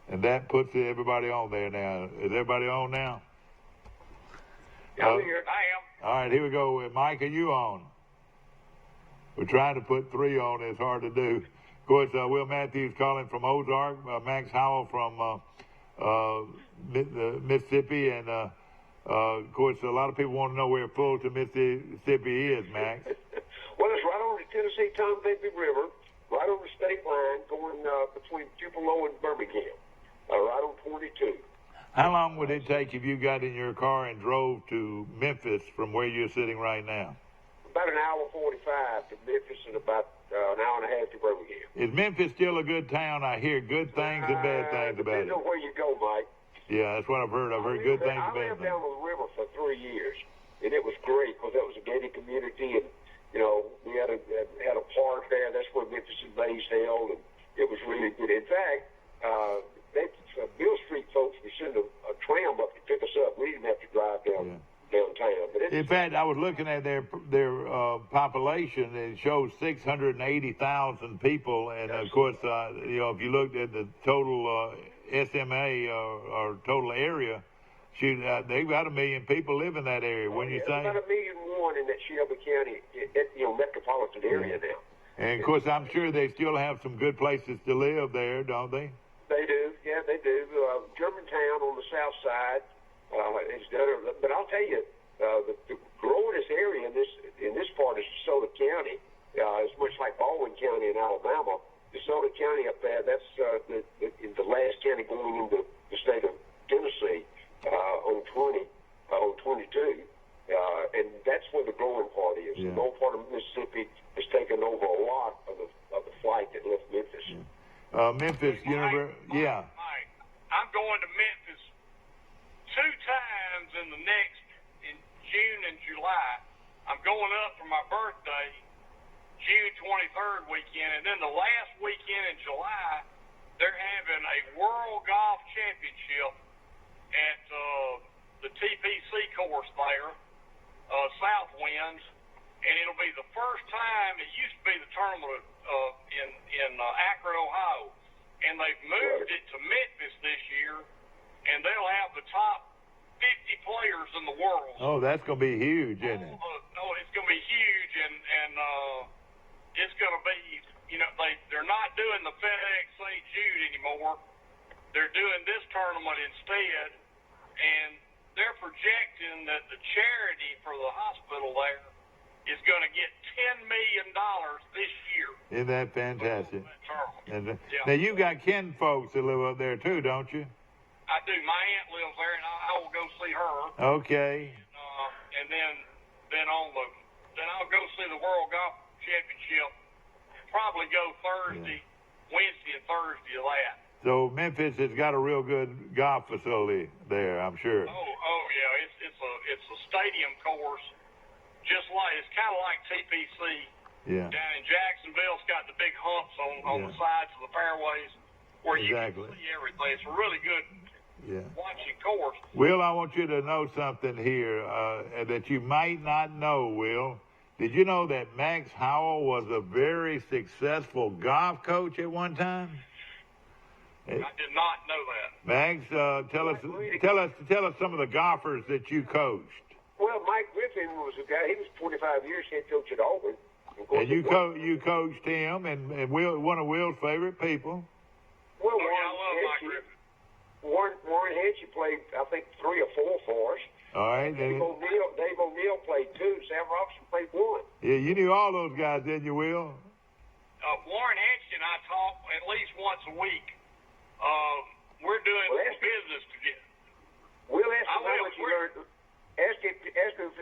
And that puts everybody on there now. Is everybody on now?
I'm here.
I am.
All right, here we go. Mike, are you on? We're trying to put 3 on. It's hard to do. Of course, Will Matthews calling from Ozark, Max Howell from Mississippi, and of course, a lot of people want to know where Fulton, Mississippi is, Max.
Well, it's right on the Tennessee-Tom Bigby River, right on the state line, going between Tupelo and Birmingham, right on 22.
How long would it take if you got in your car and drove to Memphis from where you're sitting right now?
About an hour 45 to Memphis and about an hour and a half to Birmingham.
Is Memphis still a good town? I hear good things and bad things about it.
Depends on where you go, Mike.
Yeah, that's what I've heard. I've heard good things and
I
bad
lived down
things.
on the river for 3 years, and it was great because that was a gated community, and we had a park there. That's where Memphis and Bays held, and it was really good. In fact, Bill Street folks would send a tram up to pick us up. We didn't have to drive downtown. But
in fact, I was looking at their population. It shows 680,000 people, and of course, if you looked at the total SMA or total area, they've got 1 million people live in that area. When you say
about 1.1 million in that Shelby County, metropolitan area now.
And of course, I'm sure they still have some good places to live there, don't they?
They do, yeah, they do. Germantown on the south side is done, but I'll tell you, the growingest area in this part is DeSoto County. It's much like Baldwin County in Alabama. DeSoto County up there, that's the last county going into the state of Tennessee on 22, and that's where the growing part is.
Yeah.
The growing part of Mississippi has taken over a lot of the flight that left Memphis.
Yeah. Memphis University, yeah.
Mike, I'm going to Memphis 2 times in June and July. I'm going up for my birthday, June 23rd weekend, and then the last weekend in July, they're having a World Golf Championship at the TPC course there, Southwinds, and it'll be the first time. It used to be the tournament in Akron, Ohio, and they've moved it to Memphis this year, and they'll have the top 50 players in the world.
Oh, that's going to be huge, isn't it?
No, it's going to be huge, and it's going to be, they're not doing the FedEx St. Jude anymore. They're doing this tournament instead, and they're projecting that the charity for the hospital there is going to get $10 million this year.
Isn't that fantastic?
Yeah.
Now, you got kin folks that live up there, too, don't you?
I do. My aunt lives there, and I will go see her.
Okay.
And then I'll go see the World Golf Championship. Probably go Thursday, Wednesday, and Thursday of that.
So Memphis has got a real good golf facility there, I'm sure.
Oh yeah, it's a stadium course, just like it's kind of like TPC.
Yeah.
Down in Jacksonville, it's got the big humps on the sides of the fairways where you can see everything. It's a really good watching course.
Will, I want you to know something here that you might not know, Will. Did you know that Max Howell was a very successful golf coach at one time?
I did not know that.
Max, tell us some of the golfers that you coached.
Well, Mike Griffin was a guy. He was 25 years head coach at Auburn.
And you coached him, and Will, one of Will's favorite people.
Well,
I love Mike Griffin.
Warren Hedge played, I think, 3 or 4 for us.
All right.
Dave O'Neill played 2. Sam Robinson played 1.
Yeah, you knew all those guys, didn't you, Will?
Warren Hedge and I talk at least once a week. We're doing business together.
We'll ask him how much you learned. Ask him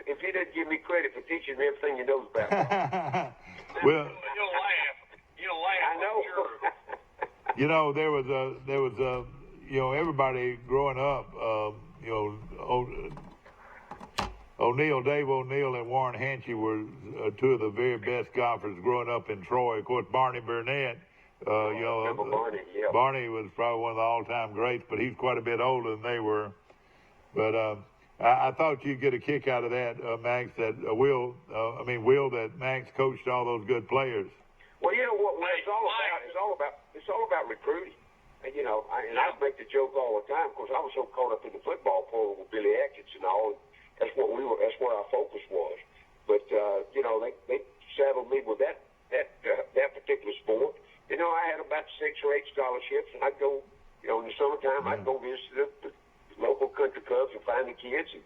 if he doesn't give me credit for teaching me everything he knows about.
Well,
He'll laugh. He'll laugh.
I know.
Sure.
There was everybody growing up, Dave O'Neill and Warren Hanchy were 2 of the very best golfers growing up in Troy. Of course, Barney Burnett,
Barney, yeah.
Barney was probably one of the all-time greats, but he's quite a bit older than they were. But I thought you'd get a kick out of that, Max, that Will, that Max coached all those good players.
Well, you know what it's all about? It's all about recruiting. And, I make the joke all the time because I was so caught up in the football program with Billy Atkins and all. That's where our focus was. But they saddled me with that or 8 scholarships, and I'd go, in the summertime, I'd go visit the local country clubs and find the kids and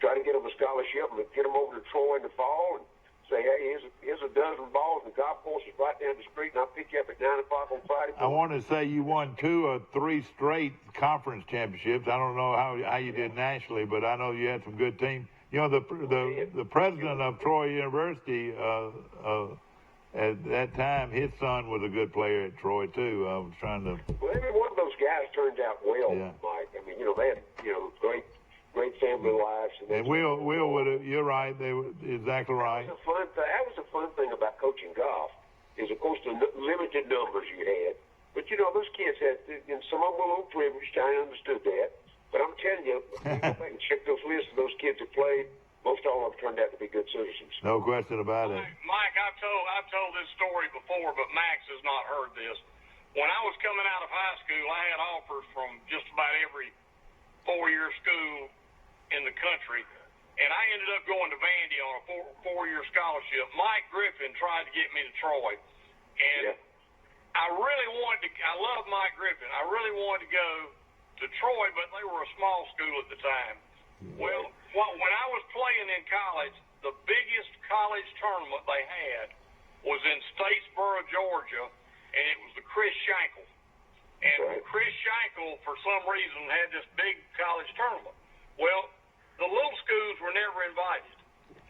try to get them a scholarship and get them over to Troy in the fall and say, hey, here's a dozen balls, and the golf course is right down the street, and I'll pick you up at 9 o'clock on Friday morning.
I want to say you won 2 or 3 straight conference championships. I don't know how you did nationally, but I know you had some good teams. The president of Troy University at that time, his son was a good player at Troy too. I was trying to.
Well, every one of those guys turned out well, Mike. I mean, they had great family lives.
And Will would have. You're right. They were exactly right.
That was a fun thing about coaching golf. Is of course the limited numbers you had, but those kids had, and some of them were a little privileged. I understood that. But I'm telling you, you go back and check those lists of those kids that played. Most all of them turned out to be good citizens.
No question about it.
Mike, I've told this story before, but Max has not heard this. When I was coming out of high school, I had offers from just about every 4-year school in the country, and I ended up going to Vandy on a four-year scholarship. Mike Griffin tried to get me to Troy, and I really wanted to. I love Mike Griffin. I really wanted to go to Troy, but they were a small school at the time. Well, when I was playing in college, the biggest college tournament they had was in Statesboro, Georgia, and it was the Chris Schenkel. And Chris Schenkel, for some reason, had this big college tournament. Well, the little schools were never invited.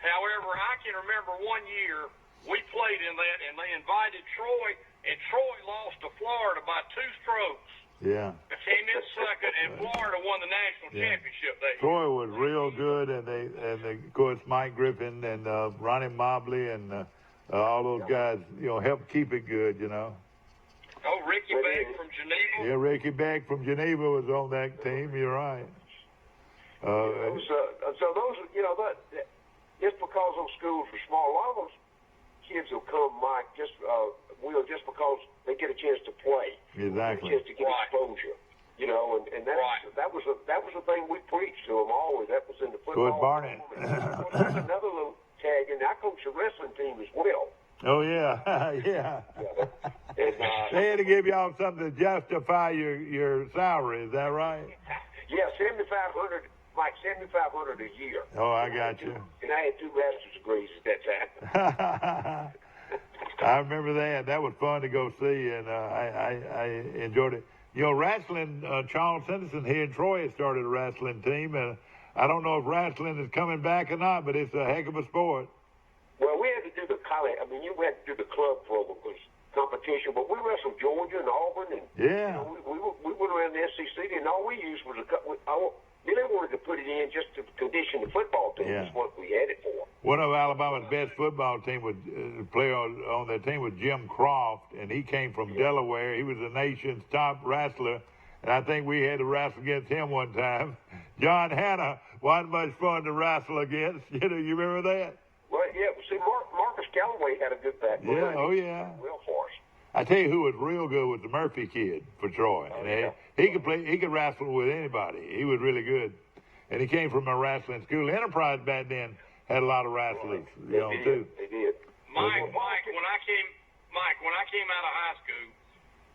However, I can remember one year we played in that, and they invited Troy, and Troy lost to Florida by 2 strokes.
Yeah.
Came in second, and Florida won the national championship that year.
Troy was real good, and of course Mike Griffin and Ronnie Mobley and all those guys, helped keep it good,
Oh, Ricky Beck from Geneva.
Yeah, Ricky Beck from Geneva was on that team. You're right.
So those, just because those schools were small, a lot of those kids will come, Mike, just because they get a chance to play.
Exactly.
Get a chance to get exposure. And that was a thing we preached to them always. That was in the football.
Good Barnett.
There's another little tag, and I coached a wrestling team as well.
Oh yeah, yeah.
And,
they had to give y'all something to justify your salary. Is that right?
Yeah, $7,500. Mike, $7,500 a year.
Oh, I got you.
And I had 2 master's degrees at that time.
I remember that. That was fun to go see, and I enjoyed it. Wrestling, Charles Henderson here in Troy has started a wrestling team, and I don't know if wrestling is coming back or not, but it's a heck of a sport.
Well, we had to do the college. I mean, you had to do the club program because competition, but we wrestled Georgia and Auburn, and we went around the SEC, and all we used was they wanted to put it in just to condition the football team. Is what we had it for.
One of Alabama's best football team was player on that team was Jim Croft, and he came from Delaware. He was the nation's top wrestler, and I think we had to wrestle against him one time. John Hanna wasn't much fun to wrestle against. You remember that?
Well, yeah. See, Marcus Callaway had a good background.
Yeah. Oh, yeah.
Well for us.
I tell you who was real good was the Murphy kid for Troy. He could play. He could wrestle with anybody. He was really good, and he came from a wrestling school. Enterprise back then had a lot of wrestlers, too.
They did.
Mike, when I came out of high school,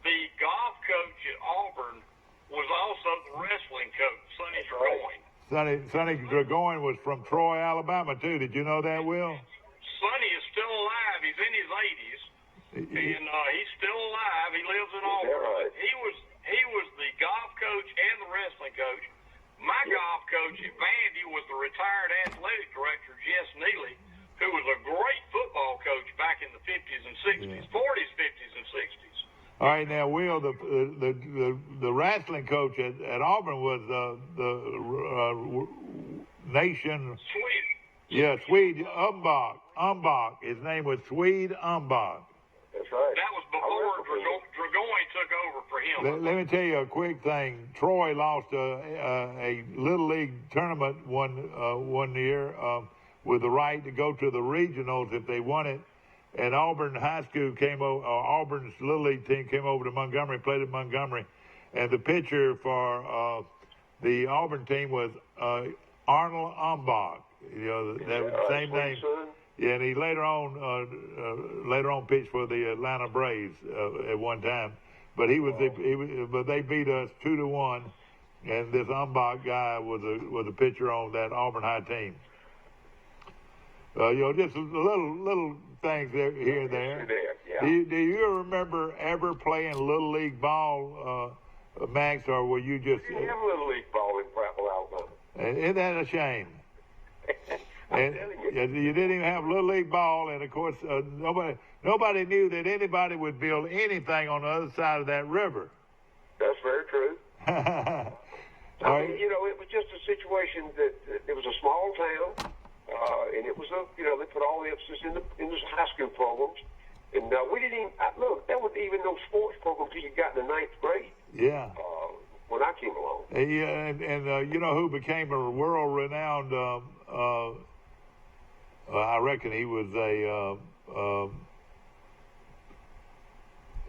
the golf coach at Auburn was also the wrestling coach, Sonny Dragoin.
Sonny Dragoin was from Troy, Alabama, too. Did you know that, Will?
Sonny is still alive. He's in his 80s. And he's still alive. He lives in Auburn.
Right?
He was the golf coach and the wrestling coach. My golf coach at Vandy was the retired athletic director, Jess Neely, who was a great football coach back in the 50s and 60s, 40s, 50s, and 60s.
All right, now, Will, the wrestling coach at Auburn was the nation.
Swede.
Yeah, Swede Umbach. His name was Swede Umbach.
That's right.
That was before Dragoin took over for him.
Let me tell you a quick thing. Troy lost a Little League tournament one year with the right to go to the regionals if they won it. And Auburn High School Auburn's Little League team came over to Montgomery, played at Montgomery. And the pitcher for the Auburn team was Arnold Umbach. That same name. Yeah, and he later on pitched for the Atlanta Braves at one time. but but they beat us 2-1, and this Umbach guy was a pitcher on that Auburn High team. Just little things there, here and there.
Yeah.
Do you remember ever playing Little League ball, Max, or were you just...
We didn't have Little League ball in Prattville, Alabama.
Isn't that a shame? And you didn't even have Little League ball, and of course, nobody knew that anybody would build anything on the other side of that river.
That's very true.
All right.
It was just a situation that it was a small town, and it was they put all the emphasis in the high school programs, and we didn't even there wasn't even no sports program till you got in the 9th grade.
Yeah.
When I came along.
Yeah, and you know who became a world-renowned? I reckon he was a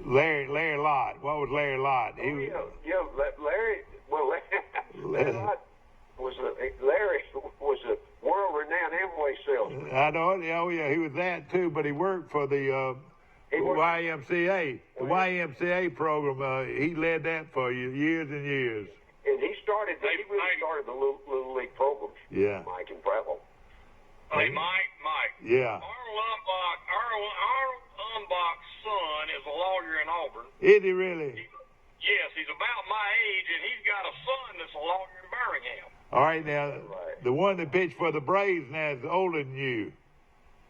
Larry Lott. What was Larry Lott?
Larry. Well, Larry Lott was a world-renowned Amway salesman.
I know it. Oh yeah, he was that too. But he worked for the YMCA. The YMCA program. He led that for years and years.
And he really started the little league programs.
Yeah.
Mike and Prattville.
Hey, Mike.
Yeah.
Our Umbach's son is a lawyer in Auburn.
Is he really?
Yes, he's about my age, and he's got a son that's a lawyer in Birmingham.
All right, now, the one that pitched for the Braves now is older than you.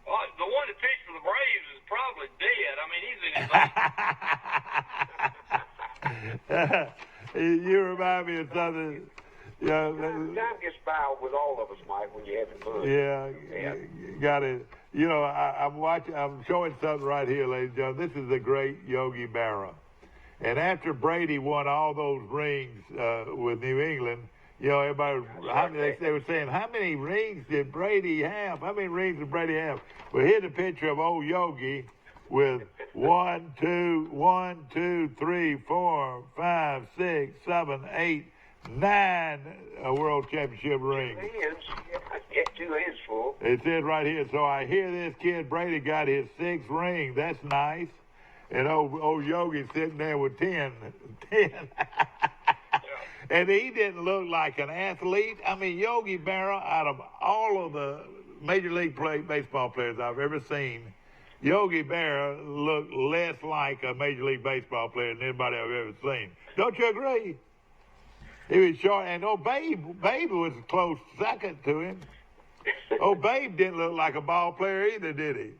The one that pitched for the Braves is probably dead. I mean, he's in his
You remind me of something.
Time gets by with all of us, Mike, when you're having fun.
Yeah, got it. I'm showing something right here, ladies and gentlemen. This is the great Yogi Berra. And after Brady won all those rings with New England, everybody, they were saying, how many rings did Brady have? How many rings did Brady have? Well, here's a picture of old Yogi with 1, 2, 3, 4, 5, 6, 7, 8, 9 World Championship rings.
2 hands full.
It says right here, so I hear this kid Brady got his 6th ring. That's nice. And old Yogi sitting there with 10. And he didn't look like an athlete. I mean, Yogi Berra, out of all of the Major League baseball players I've ever seen, Yogi Berra looked less like a Major League Baseball player than anybody I've ever seen. Don't you agree? He was short, and Babe was a close second to him. Babe didn't look like a ball player either, did he?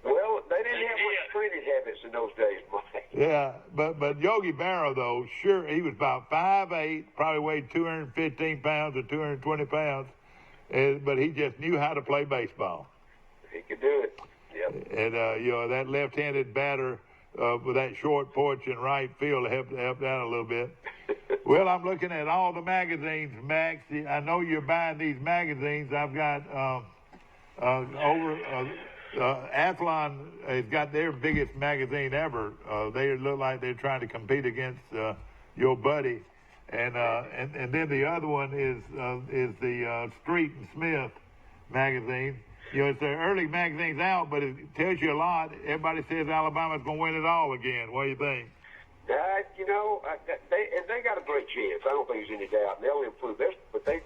Well, they didn't have much training habits in those days, Mike.
Yeah, but Yogi Berra, though, sure, he was about 5'8", probably weighed 215 pounds or 220 pounds, but he just knew how to play baseball.
He could do it. Yep.
And that left-handed batter with that short porch in right field helped out a little bit. Well, I'm looking at all the magazines, Max. I know you're buying these magazines. I've got Athlon has got their biggest magazine ever. They look like they're trying to compete against your buddy, and then the other one is the Street and Smith magazine. It's the early magazine's out, but it tells you a lot. Everybody says Alabama's going to win it all again. What do you think? They got a great chance. I don't think there's any doubt. They'll improve this, but I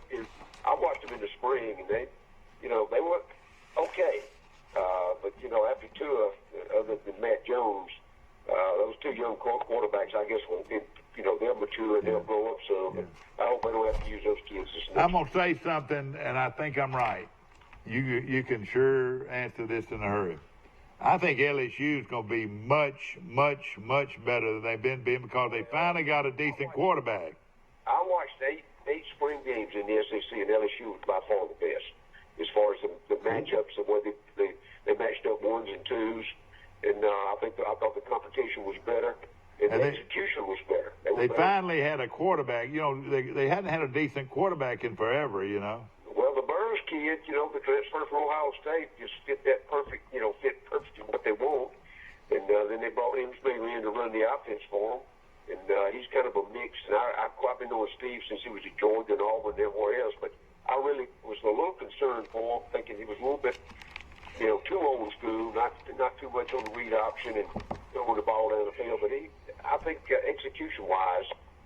watched them in the spring, and they were okay. But after two other than Matt Jones, those 2 young quarterbacks, I guess, they'll mature and they'll grow up some. Yeah. I hope they don't have to use those kids this next I'm going to say something, and I think I'm right. You can sure answer this in a hurry. I think LSU is going to be much, much, much better than they've been because they finally got a decent quarterback.
I watched eight spring games in the SEC, and LSU was by far the best as far as the matchups of where they matched up 1s and 2s, and I thought the competition was better, and the execution was better. They
finally had a quarterback. They hadn't had a decent quarterback in forever.
Well, the Burns kid, the transfer from Ohio State just fit that perfect, fit perfectly what they want. And then they brought him mainly in to run the offense for them. And he's kind of a mix. And I've been knowing Steve since he was at Georgia and Auburn and everywhere else. But I really was a little concerned for him, thinking he was a little bit, too old school, not too much on the read option and throwing the ball down the field. But I think execution-wise,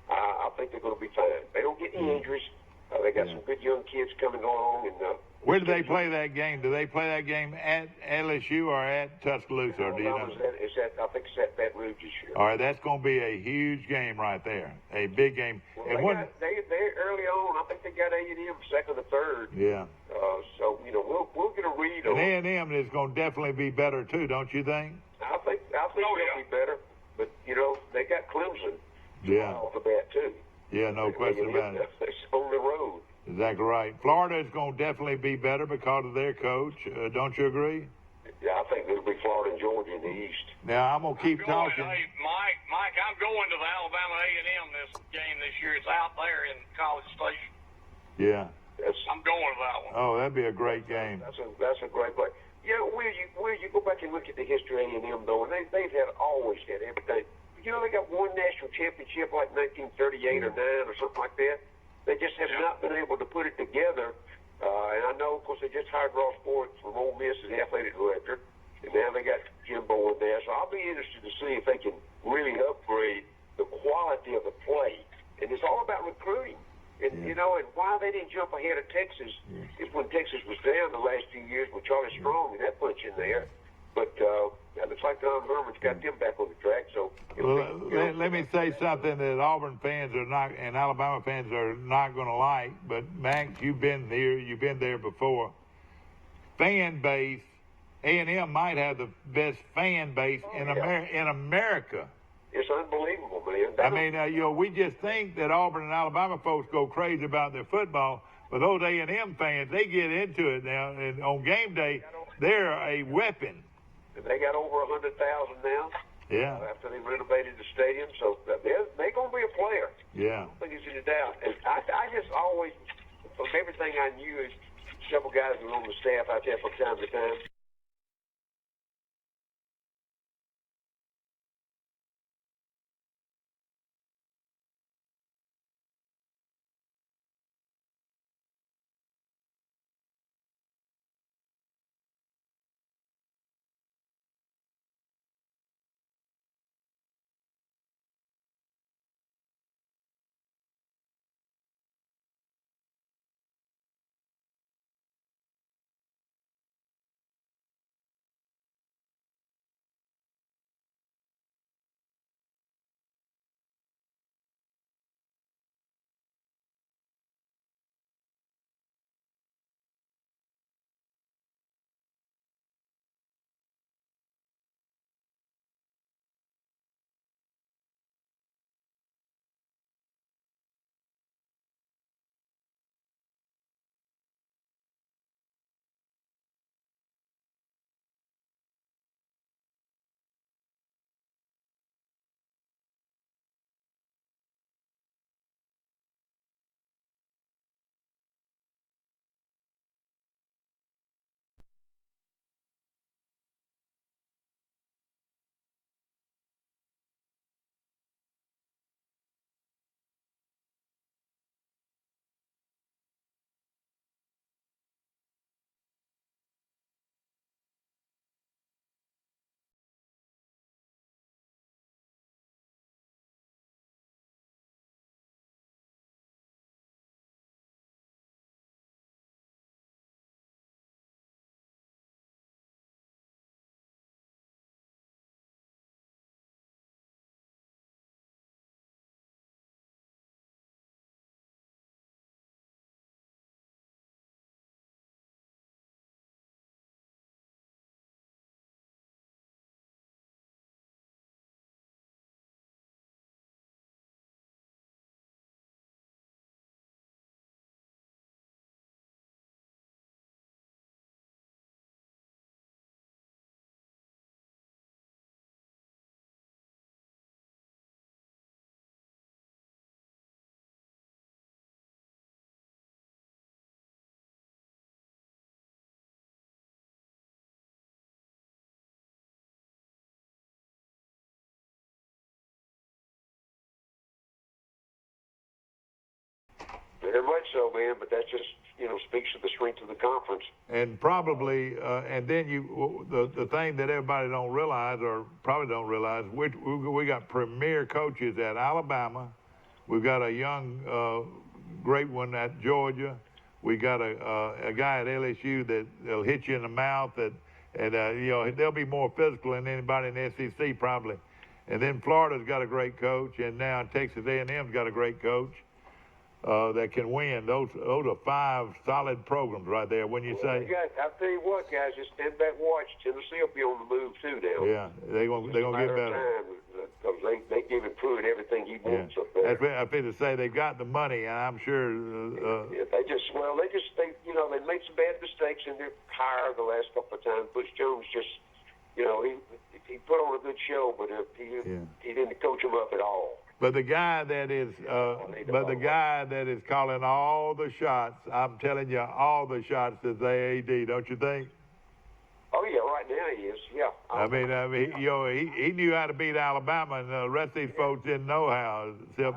I think they're going to be fine. They don't get any injuries. They got some good young kids coming along. And
where do they play that game? Do they play that game at LSU or at Tuscaloosa? Or do you know?
I think it's at Baton Rouge this year.
All right, that's going to be a huge game right there, a big game.
Well,
And
they early on. I think they got A&M second or third.
Yeah.
So we'll get a read on.
And A&M is going to definitely be better too, don't you think?
I think they'll be better, but they got Clemson.
Yeah.
Off the bat too.
Yeah, no question about it.
It's on the road.
Exactly right. Florida is going to definitely be better because of their coach. Don't you agree?
Yeah, I think it'll be Florida and Georgia in the East.
Now, I'm going to keep talking.
Hey, Mike, I'm going to the Alabama A&M this game this year. It's out there in College Station.
Yeah.
I'm going to that one.
Oh, that'd be a great game.
That's a great play. Yeah, where you go back and look at the history of A&M though, and they've always had everything. They got one national championship like 1938 or 9 or something like that. They just have not been able to put it together. And I know, of course, they just hired Ross Ford from Ole Miss as the athletic director, and now they got Jimbo in there. So I'll be interested to see if they can really upgrade the quality of the play. And it's all about recruiting. And and why they didn't jump ahead of Texas is when Texas was down the last few years with Charlie Strong and that bunch in there. But it looks like Don Herman's got them back on the track. So
let me say something that Auburn fans are not and Alabama fans are not going to like. But Max, you've been here, you've been there before. Fan base, A&M might have the best fan base in America.
It's unbelievable, man.
I mean, we just think that Auburn and Alabama folks go crazy about their football, but those A&M fans, they get into it now. And on game day, they're a weapon.
They got over 100,000 now.
Yeah.
After they renovated the stadium, so they're going to be a player.
Yeah.
I don't think it's any doubt. And I just always, from everything I knew, several guys were on the staff out there from time to time. Very much so, man, but that's just speaks to the strength of the conference.
And probably, and then the thing that everybody don't realize, or probably don't realize, we got premier coaches at Alabama. We've got a young, great one at Georgia. We got a guy at LSU that'll hit you in the mouth, and they'll be more physical than anybody in the SEC probably. And then Florida's got a great coach, and now Texas A&M's got a great coach that can win. Those are 5 solid programs right there. When you say,
I'll tell you what, guys, just stand back and watch. Tennessee will be on the move too now.
Yeah, they're gonna get better.
Because they give Pruitt everything he wants up there.
I feel to say they've got the money, and I'm sure.
They made some bad mistakes in their hire the last couple of times. Butch Jones just, he put on a good show, but he didn't coach him up at all.
But the guy that is, calling all the shots, I'm telling you, all the shots is AAD, don't you think?
Oh yeah, right now he is. Yeah.
He knew how to beat Alabama, and the rest of these folks didn't know how.
I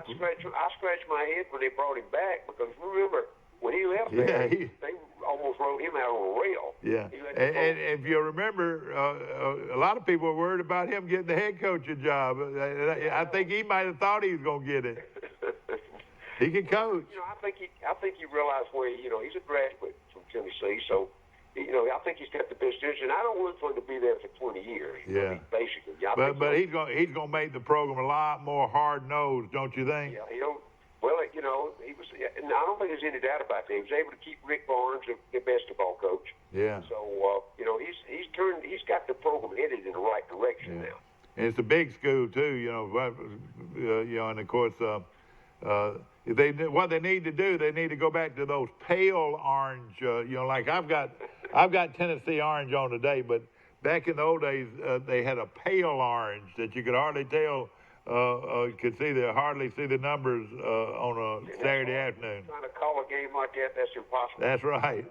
scratched my head when they brought him back, because remember when he left there, they almost wrote him out on a rail.
Yeah. And if you remember, a lot of people were worried about him getting the head coaching job. I think he might have thought he was going to get it. He can coach.
I think he realized where he's a graduate from Tennessee, so. I think he's got the best interest, and I don't look for him to be there for 20 years.
Yeah.
Basically.
But he's going to make the program a lot more hard-nosed, don't you think?
Yeah. He was. And I don't think there's any doubt about that. He was able to keep Rick Barnes, the basketball coach.
Yeah.
So he's got the program headed in the right direction now.
And it's a big school too, and of course. What they need to do, they need to go back to those pale orange. Like I've got Tennessee orange on today, but back in the old days, they had a pale orange that you could hardly tell. Hardly see the numbers on a Saturday afternoon.
Trying to call a game like that's impossible.
That's right.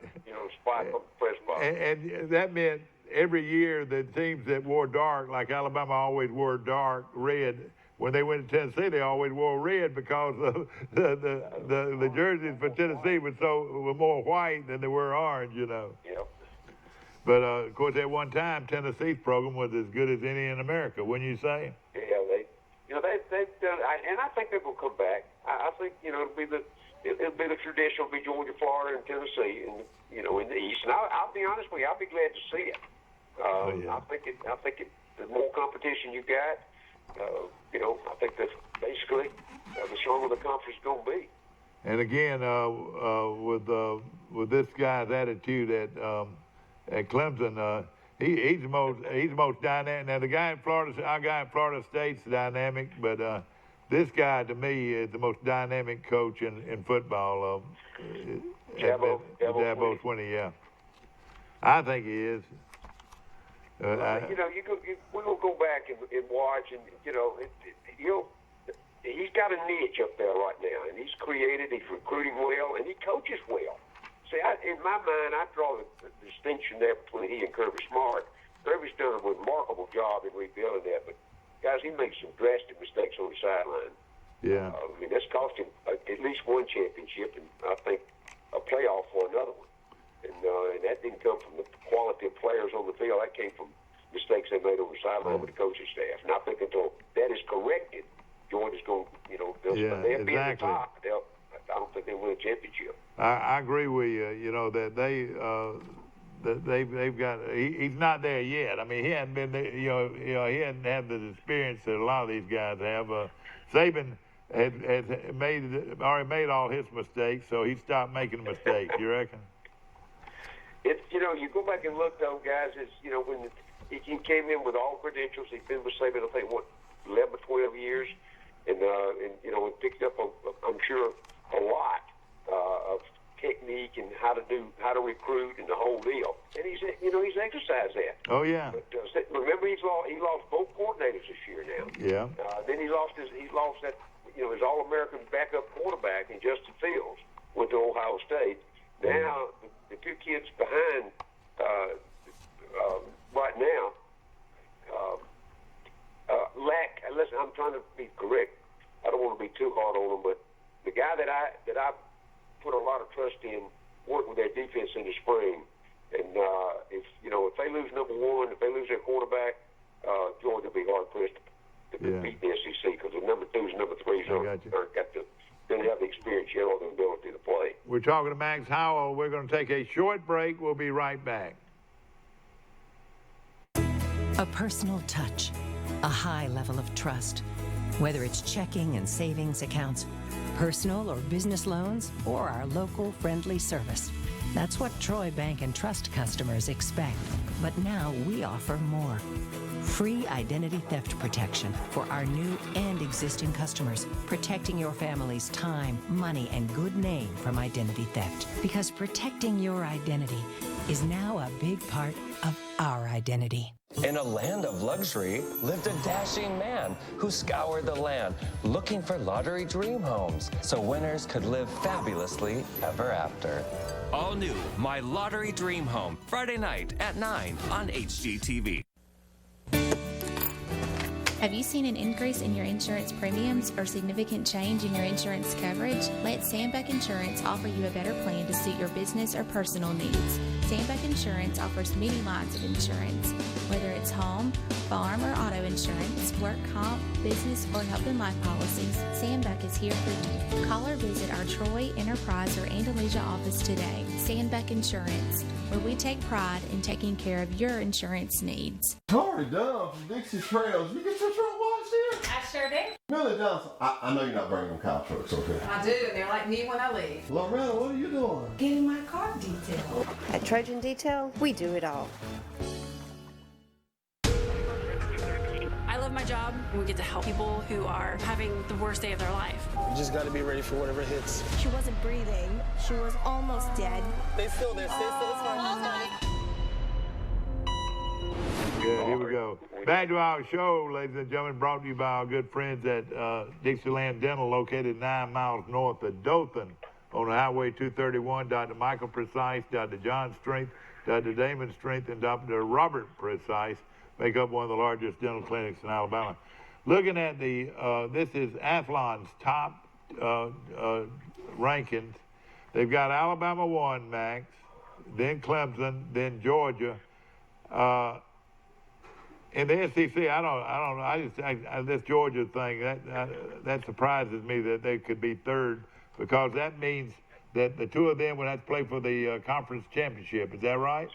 Spot from the press box.
And that meant every year the teams that wore dark, like Alabama always wore dark red. When they went to Tennessee, they always wore red because the jerseys for Tennessee were more white than they were orange,
Yep.
But of course, at one time, Tennessee's program was as good as any in America, wouldn't you say?
Yeah, they've done, and I think they will come back. I think it'll be the tradition. It'll be Georgia, Florida, and Tennessee, and in the East. And I'll be honest with you, I'll be glad to see it. I think the more competition you got. I think that's basically the stronger the conference is going to be.
And again, with this guy's attitude at Clemson, he's the most dynamic. Now our guy in Florida State's dynamic, but this guy to me is the most dynamic coach in football.
Dabo
Swinney, yeah, I think he is.
We're gonna go back and watch, and he's got a niche up there right now, and he's created. He's recruiting well, and he coaches well. See, in my mind, I draw the distinction there between he and Kirby Smart. Kirby's done a remarkable job in rebuilding that, but guys, he makes some drastic mistakes on the sideline.
Yeah.
That's cost him at least one championship, and I think a playoff for another one. And that didn't come from the quality of players on the field. That came from mistakes they made on the sideline with the coaching staff. And I think until that is corrected, Georgia's going they'll be at the top. I don't think they'll win a championship.
I agree with you. That they've got. He's not there yet. I mean, he hadn't been there. He hadn't had the experience that a lot of these guys have. Saban had already made all his mistakes, so he stopped making mistakes. You reckon?
It's you go back and look though, guys. It's when he came in with all credentials. He's been with Saban, I think 11 or 12 years, and picked up I'm sure a lot of technique and how to recruit and the whole deal. And he's exercised that.
Oh yeah.
But, remember, he lost both coordinators this year now.
Yeah.
Then he lost that his All-American backup quarterback in Justin Fields went to Ohio State. Now the two kids behind right now lack. Listen, I'm trying to be correct. I don't want to be too hard on them, but the guy that I put a lot of trust in work with their defense in the spring. And if they lose number one, if they lose their quarterback, Georgia will be hard pressed to beat the SEC because the number twos and number threes don't have the experience yet or the ability to play.
We're talking to Max Howell. We're going to take a short break. We'll be right back.
A personal touch, a high level of trust. Whether it's checking and savings accounts, personal or business loans, or our local friendly service. That's what Troy Bank and Trust customers expect. But now we offer more. Free identity theft protection for our new and existing customers, protecting your family's time, money, and good name from identity theft. Because protecting your identity is now a big part of our identity.
In a land of luxury lived a dashing man who scoured the land looking for lottery dream homes so winners could live fabulously ever after.
All new My Lottery Dream Home, Friday night at 9 on HGTV.
Have you seen an increase in your insurance premiums or significant change in your insurance coverage? Let Sandbeck Insurance offer you a better plan to suit your business or personal needs. Sandbeck Insurance offers many lines of insurance, whether it's home, farm, or auto insurance, work comp, business, or health and life policies. Sandbeck is here for you. Call or visit our Troy, Enterprise, or Andalusia office today. Sandbeck Insurance, where we take pride in taking care of your insurance needs.
Tori Dunn from Dixie Trails. You get your truck washed here?
I sure do.
Millie Johnson. I know you're not bringing them cow trucks over here.
I do, and they're like new when I leave.
Loretta, what are you doing?
Getting my car detailed.
At Trojan Detail, we do it all.
I love my job. We get to help people who are having the worst day of their life.
You just got to be ready for whatever hits.
She wasn't breathing. She was almost dead.
Stay still there. Stay still. It's fine.
Yeah, here we go. Back to our show, ladies and gentlemen, brought to you by our good friends at Dixieland Dental, located 9 miles north of Dothan on Highway 231. Dr. Michael Precise, Dr. John Strength, Dr. Damon Strength, and Dr. Robert Precise make up one of the largest dental clinics in Alabama. Looking at the, this is Athlon's top rankings. They've got Alabama 1, Max, then Clemson, then Georgia. In the SEC, I don't know. This Georgia thing, that surprises me that they could be third, because that means that the two of them would have to play for the conference championship. Is that right?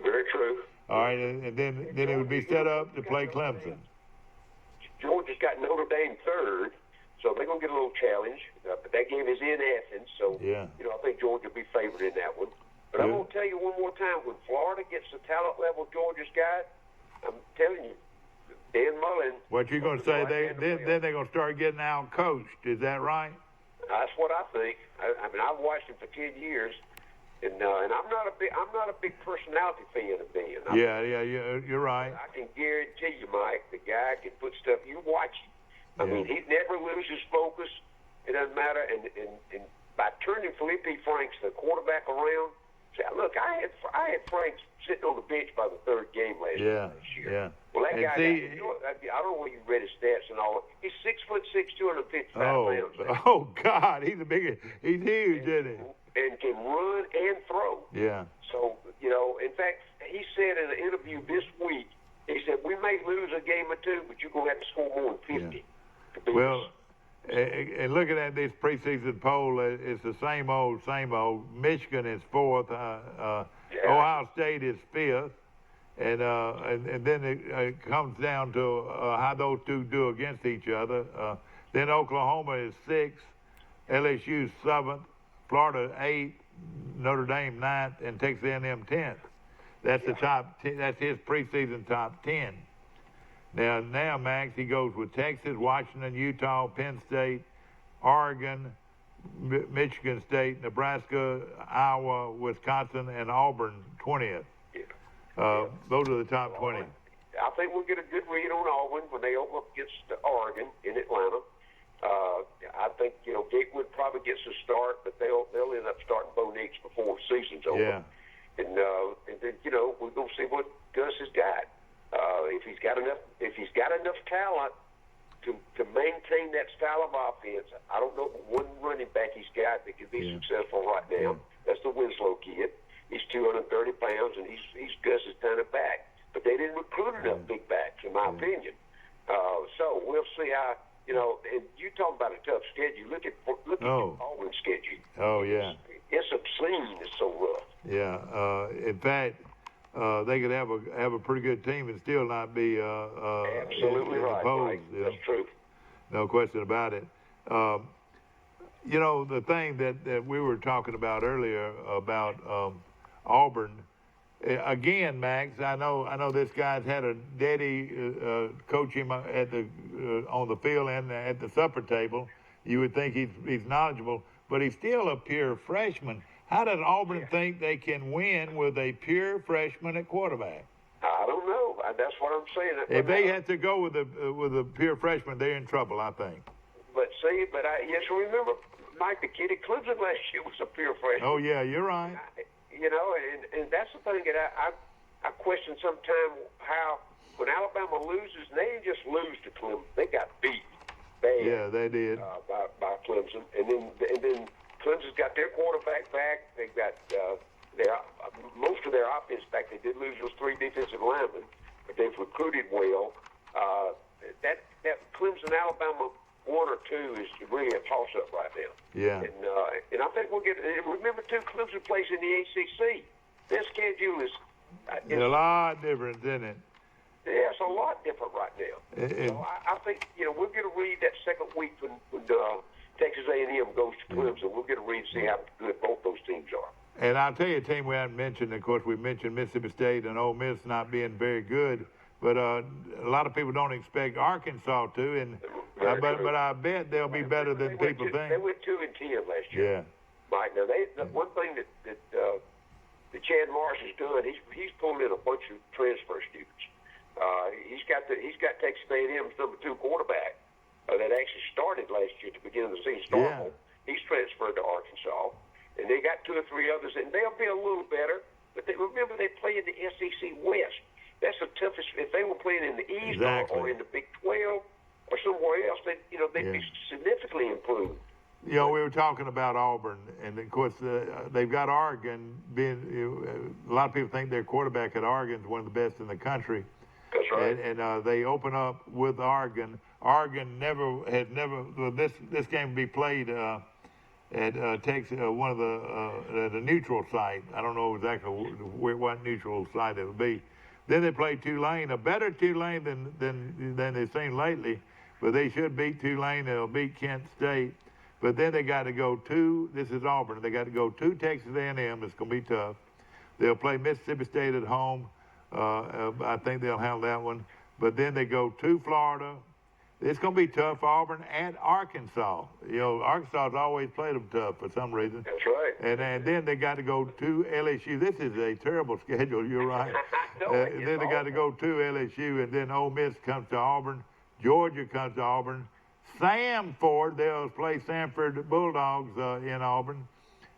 Very true.
All right, and then it would be set up to play Clemson.
Georgia's got Notre Dame third, so they're going to get a little challenge. But that game is in Athens, so I think Georgia will be favored in that one. But I'm going to tell you one more time, when Florida gets the talent level Georgia's got, I'm telling you, Dan Mullen.
What you're going to say? Then they're going to start getting out coached. Is that right?
That's what I think. I mean, I've watched him for 10 years, and I'm not a big personality fan of Ben. You're right. I can guarantee you, Mike, the guy can put stuff. You watch him. I mean, he never loses focus. It doesn't matter. And by turning Felipe Franks, the quarterback, around, say, look, I had Franks sitting on the bench by the third game last year.
Yeah.
Well, that guy, I don't know where you read his stats and all. He's 6'6", 255 pounds.
Oh God, he's huge, isn't he?
And can run and throw.
Yeah.
So, in fact, he said in an interview this week, he said, we may lose a game or two, but you're going to have to score more than 50. Yeah.
Well, and looking at this preseason poll, it's the same old. Michigan is fourth. Ohio State is fifth. And then it comes down to how those two do against each other. Then Oklahoma is sixth. LSU is seventh. Florida 8th, Notre Dame 9th, and Texas A&M 10th. That's the top. That's his preseason top 10. Now, Max, he goes with Texas, Washington, Utah, Penn State, Oregon, Michigan State, Nebraska, Iowa, Wisconsin, and Auburn 20th. Those are the top 20.
I think we'll get a good read on Auburn when they open up against Oregon in Atlanta. I think Gatewood probably gets a start, but they'll end up starting Bo Nix before the season's over.
Yeah.
And then we're gonna see what Gus has got. If he's got enough talent to maintain that style of offense, I don't know one running back he's got that could be successful right now. That's the Winslow kid. He's 230 pounds, and he's Gus's kind of back. But they didn't recruit enough big backs, in my opinion. So we'll see how, and you talk about a tough schedule. Look at Auburn's schedule.
Oh, yeah.
It's obscene. It's so rough.
Yeah. In fact, they could have a pretty good team and still not be
absolutely
in
right,
the polls.
Mike. That's true.
No question about it. The thing that we were talking about earlier about Auburn, again, Max, I know this guy's had a daddy coach him at on the field and at the supper table. You would think he's knowledgeable, but he's still a pure freshman. How does Auburn think they can win with a pure freshman at quarterback?
I don't know. That's what I'm saying.
If they have to go with a pure freshman, they're in trouble, I think.
But see, yes, remember, Mike, the kid at Clemson last year was a pure freshman.
Oh yeah, you're right.
And that's the thing that I question sometimes, how when Alabama loses, they didn't just lose to Clemson; they got beat bad.
Yeah, they did
by Clemson, and then Clemson's got their quarterback back. They've got most of their offense back. They did lose those 3 defensive linemen, but they've recruited well. That Clemson Alabama 1 or 2 is really a toss-up right now.
Yeah.
And I think we'll get. Remember, too, Clemson plays in the ACC. Their schedule is
a lot different, isn't it?
Yeah, it's a lot different right now. So I think we're going to read that second week when Texas A&M goes to Clemson. We'll get a read and see how good both those teams are. And
I'll tell you a team we haven't mentioned. Of course, we mentioned Mississippi State and Ole Miss not being very good, but a lot of people don't expect Arkansas to. And but I bet they'll be better than people think.
They went 2-10 last year.
Yeah.
Mike, now one thing that Chad Morris has done, he's pulled in a bunch of transfer students. He's got Texas A&M's number 2 quarterback that actually started last year at the beginning of the season.
Yeah.
He's transferred to Arkansas, and they got 2 or 3 others, and they'll be a little better. But remember, they play in the SEC West. That's the toughest. If they were playing in the East or in the Big 12 or somewhere else, they'd be significantly improved.
We were talking about Auburn, and of course they've got Oregon. A lot of people think their quarterback at Oregon is one of the best in the country.
That's right.
And they open up with Oregon. Oregon has never. This game will be played at Texas, one of the neutral site. I don't know exactly what neutral site it will be. Then they play Tulane, a better Tulane than they've seen lately, but they should beat Tulane. They'll beat Kent State. But then they got to go to, this is Auburn, they got to go to Texas A&M. It's going to be tough. They'll play Mississippi State at home. I think they'll handle that one. But then they go to Florida. It's going to be tough, Auburn and Arkansas. Arkansas's always played them tough for some reason.
That's right.
And then they got to go to LSU. This is a terrible schedule, you're right. And then they got to go to LSU, and then Ole Miss comes to Auburn. Georgia comes to Auburn. Samford, they'll play Samford Bulldogs in Auburn,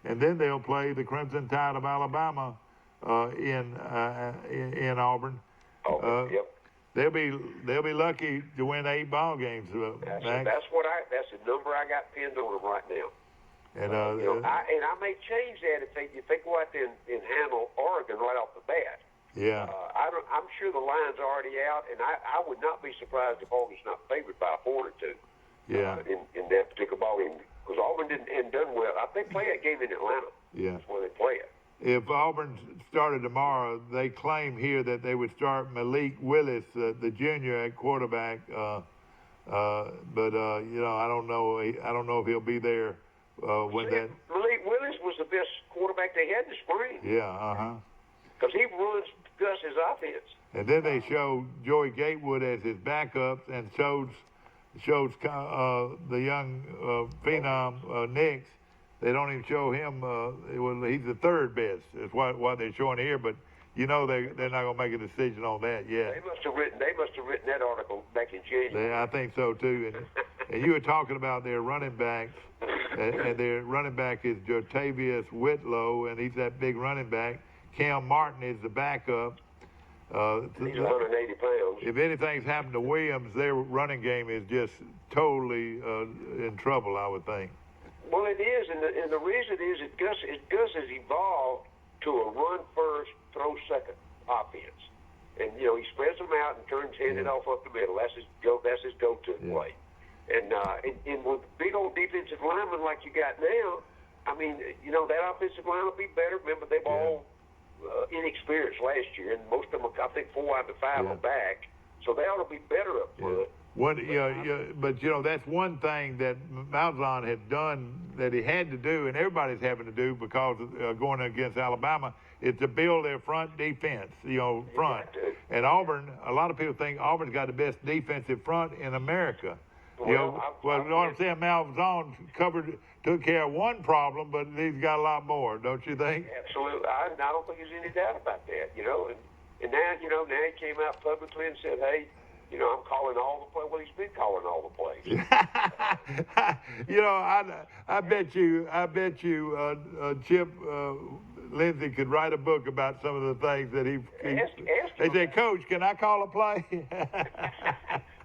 and then they'll play the Crimson Tide of Alabama in Auburn.
Yep.
They'll be lucky to win 8 ball games.
That's the number I got pinned on them right now.
And
I may change that if they go out there and handle Oregon right off the bat.
Yeah.
I'm sure the line's already out, and I would not be surprised if Auburn's not favored by a point or 2.
Yeah.
In that particular ball game, because Auburn hadn't done well. They play that game in Atlanta.
Yeah.
That's where they play it.
If Auburn started tomorrow, they claim here that they would start Malik Willis, the junior, at quarterback. But I don't know. I don't know if he'll be there when that.
Malik Willis was the best quarterback they had this spring.
Yeah.
Because he runs Gus's offense.
And then they show Joey Gatewood as his backups, and shows the young phenom Nix. They don't even show him. He's the 3rd best. Is what they're showing here. But they're not going to make a decision on that yet.
They must have written that article back in January.
I think so too. And you were talking about their running backs, and their running back is Jotavius Whitlow, and he's that big running back. Cam Martin is the backup.
He's 180 pounds.
If anything's happened to Williams, their running game is just totally in trouble, I would think.
Well, it is, and the reason is Gus has evolved to a run-first, throw-second offense. And, he spreads them out and turns handed off up the middle. That's his go-to play. And with big old defensive linemen like you got now, I mean, that offensive line will be better. Remember, they've all inexperienced last year, and most of them, I think 4 out of the 5 are back. So they ought to be better up front.
But that's one thing that Malzahn had done that he had to do, and everybody's having to do because of going against Alabama, is to build their front defense, front. And Auburn, a lot of people think Auburn's got the best defensive front in America. I'm saying, Malzahn took care of one problem, but he's got a lot more, don't you think?
Absolutely. I don't think there's any doubt about that, And now, now he came out publicly and said, hey, I'm calling all the plays. Well, he's been calling all the plays.
I bet you, Chip Lindsey could write a book about some of the things that they say, Coach, can I call a play?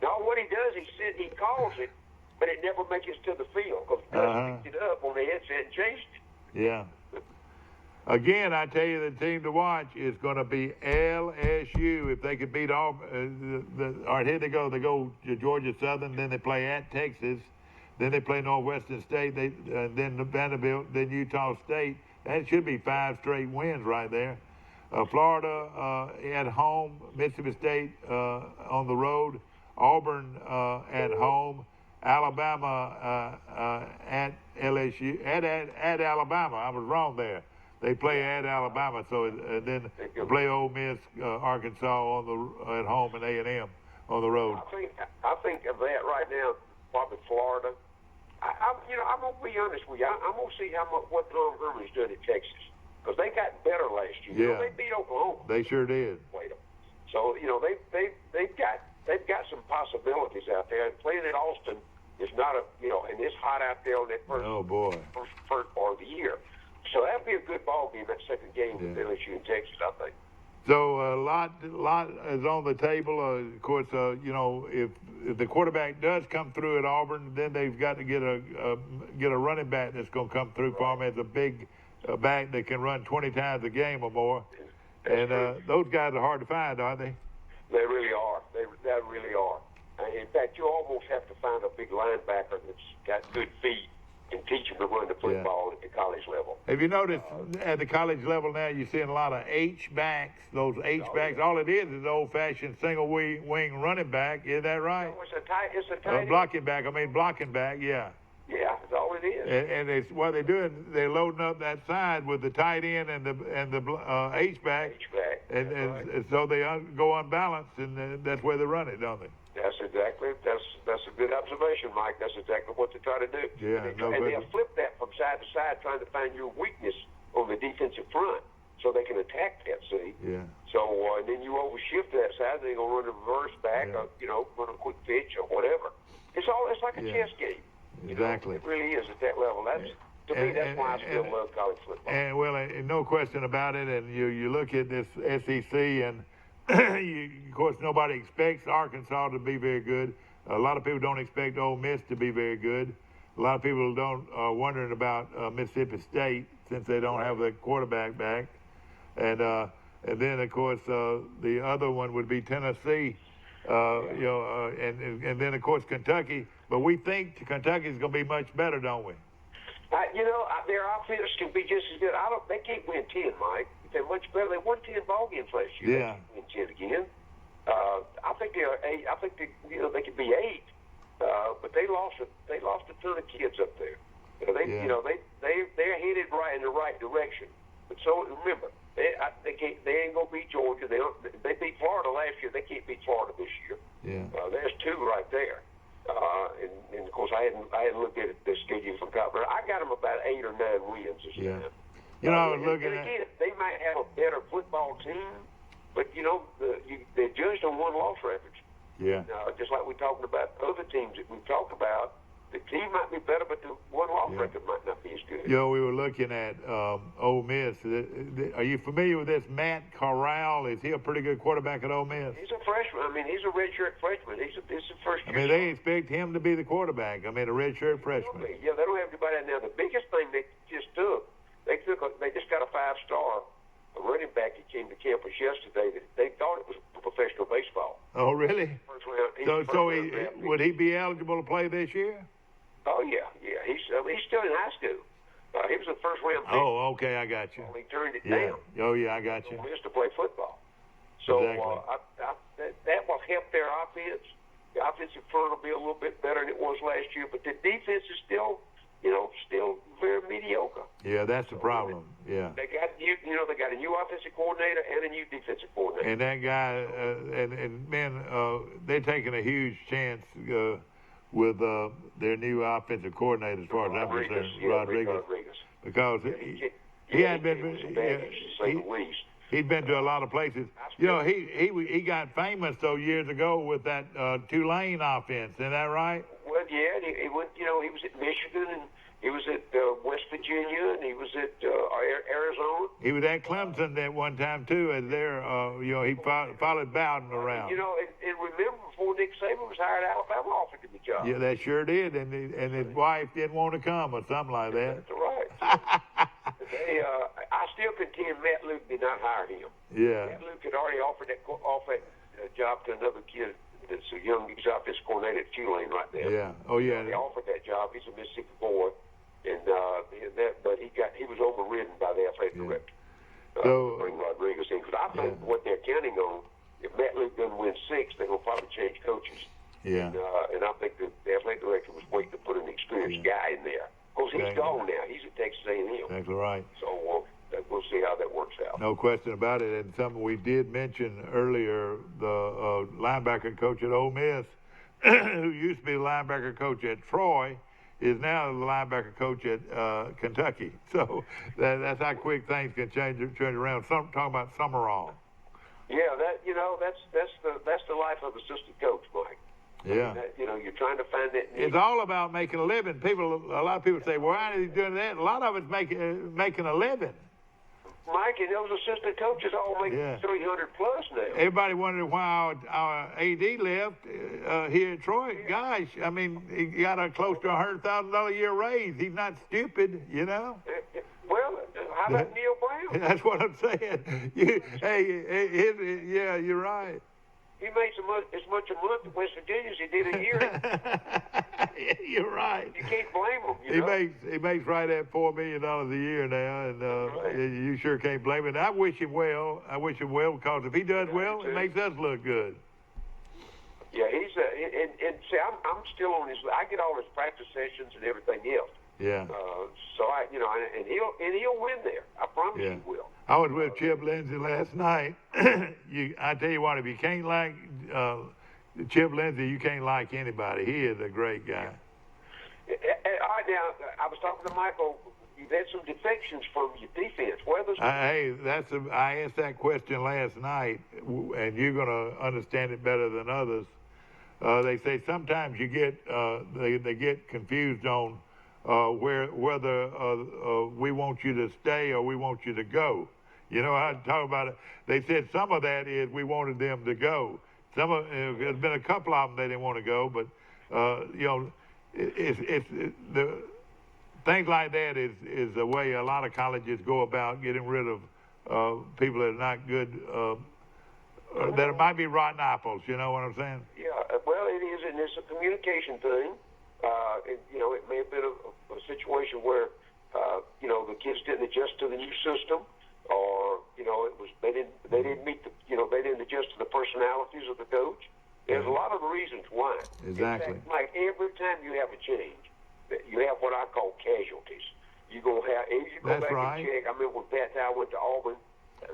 No, what he does, he calls it, but it never makes it to the field because Gus picked it up on the headset and changed it.
Yeah. Again, I tell you, the team to watch is going to be LSU. If they could beat Auburn, all right, here they go. They go to Georgia Southern, then they play at Texas, then they play Northwestern State, then Vanderbilt, then Utah State. That should be 5 straight wins right there. Florida at home, Mississippi State on the road, Auburn at home, Alabama at LSU, at Alabama. I was wrong there. They play at Alabama, and then they play Ole Miss, Arkansas at home, and A&M on the road.
I think of that right now, probably Florida. I'm gonna be honest with you. I'm gonna see what Tom Herman's done at Texas because they got better last year.
Yeah.
They beat Oklahoma.
They sure did.
So they've got some possibilities out there. And playing at Austin is not and it's hot out there on that first part of the year. So that'd be a good ball game, that second game with LSU and Texas, I think.
So a lot is on the table. Of course, if the quarterback does come through at Auburn, then they've got to get a running back that's going to come through for them as a big back that can run 20 times a game or more. And those guys are hard to find, aren't they?
They really are. They really are. In fact, you almost have to find a big linebacker that's got good feet and teach them to run the football at the college level.
Have you noticed at the college level now you're seeing a lot of H-backs, those H-backs. All it is old-fashioned single wing running back. Is that right?
No, it's a tight
blocking back, yeah.
Yeah, that's all it is.
And it's what they're doing. They're loading up that side with the tight end and the H-back. And so they go unbalanced, and that's where they run it, don't they?
That's a good observation, Mike. That's exactly what they try to do.
Yeah,
they'll flip that from side to side, trying to find your weakness on the defensive front, so they can attack that. See.
Yeah.
So and then you overshift that side, they're gonna run a reverse back, or run a quick pitch or whatever. It's like a chess game.
Exactly.
It really is at that level. That's that's why I still love college football.
And no question about it. And you look at this SEC and. Of course, nobody expects Arkansas to be very good. A lot of people don't expect Ole Miss to be very good. A lot of people are wondering about Mississippi State since they don't have the quarterback back. And then, of course, the other one would be Tennessee, and then, of course, Kentucky. But we think Kentucky's going to be much better, don't we?
Their offense can be just as good. They can't win 10, Mike. They're much better. They won 10 ball games last year.
Yeah.
They can't win 10 again. I think they are 8. I think they could be 8. But they lost a ton of kids up there. They're headed in the right direction. But so remember, they ain't gonna beat Georgia. They beat Florida last year. They can't beat Florida this year.
Yeah.
There's 2 right there. And of course I hadn't looked at the schedule from Copper. I got them about 8 or 9 wins this time.
I was looking
at. Again, they might have a better football team, but they're judged on win-loss records.
Yeah.
Just like we're talking about other teams that we've talked about, the team might be better, but the one-loss record might not be as good.
You know, we were looking at Ole Miss. Are you familiar with this Matt Corral? Is he a pretty good quarterback at Ole Miss?
He's a freshman. I mean, he's a redshirt freshman. He's a first year.
I mean, they expect him to be the quarterback. I mean, a redshirt freshman.
Yeah, they don't have anybody now. The biggest thing they just took, they just got a 5-star running back that came to campus yesterday. They thought it was professional baseball.
Oh, really?
First round,
would he be eligible to play this year?
Oh yeah. He's still in high school. He was a first round pick.
Oh, okay, I got you.
He turned it down.
Oh yeah, I got you.
He missed to play football. So
exactly.
that will help their offense. The offensive front will be a little bit better than it was last year, but the defense is still very mediocre.
Yeah, that's the problem. Yeah.
They got they got a new offensive coordinator and a new defensive coordinator.
And that guy, they're taking a huge chance with their new offensive coordinator, as far as I'm concerned, Rodriguez. Because he hadn't been. He'd been to a lot of places. You know, he got famous though years ago with that Tulane offense. Isn't that right?
Well, yeah, he went. He was at Michigan, and he was at West Virginia, and he was at Arizona.
He was at Clemson at one time too. As there, he followed Bowden around.
And remember, before Nick Saban was hired, Alabama offered him the job.
Yeah, they sure did, and his wife didn't want to come or something like that.
That's right. I still contend Matt Luke did not hire him.
Yeah.
Matt Luke had already offered that job to another kid that's a young offensive coordinator at Tulane right there.
Yeah. Oh yeah.
They offered that job. He's a Mississippi boy, but he was overridden by the athletic director. To bring Rodriguez in, because I think what they're counting on, if Matt Luke doesn't win 6, they're gonna probably change coaches.
Yeah.
And I think the athletic director was waiting to put an experienced guy in there. Of course, he's gone now. He's at Texas A&M.
Exactly right.
So we'll see how that works out.
No question about it. And something we did mention earlier, the linebacker coach at Ole Miss, who used to be the linebacker coach at Troy, is now the linebacker coach at Kentucky. So that's how quick things can change around. Talking about Summerall.
Yeah, that's the life of assistant coach, Mike.
Yeah.
You're trying to find that niche.
It's all about making a living. A lot of people say, "Well, why are they doing that?" A lot of it's making a living.
Mike, and those assistant coaches all make 300 plus now.
Everybody wondered why our AD left here at Troy. Gosh, I mean, he got a close to $100,000 a year raise. He's not stupid,
Well, how about Neil Brown?
That's what I'm saying. You're right.
He made as much a month in West Virginia as he did a year.
You're right.
You can't blame him.
He makes right at $4 million a year now, and you sure can't blame him. I wish him well. Because if he does well, it makes us look good.
Yeah, he's and see, I'm still on his. I get all his practice sessions and everything else.
Yeah.
So and he'll win there. I promise he will.
I was with Chip Lindsey last night. I tell you what, if you can't like Chip Lindsey, you can't like anybody. He is a great guy.
All right, now I was talking to Michael. You've had some defections from your defense.
I asked that question last night, and you're going to understand it better than others. They say sometimes you get they get confused on whether we want you to stay or we want you to go. I talk about it. They said some of that is we wanted them to go. There's been a couple of them they didn't want to go, but the things like that is the way a lot of colleges go about getting rid of people that are not good, that might be rotten apples. You know what I'm saying?
Yeah. Well, it is, and it's a communication thing. It may have been a situation where the kids didn't adjust to the new system, or it was they didn't meet they didn't adjust to the personalities of the coach. There's a lot of reasons why.
Exactly.
In fact, like every time you have a change, you have what I call casualties. You're gonna have if you go
That's
back
right.
and check. I remember when Pat Towell went to Auburn.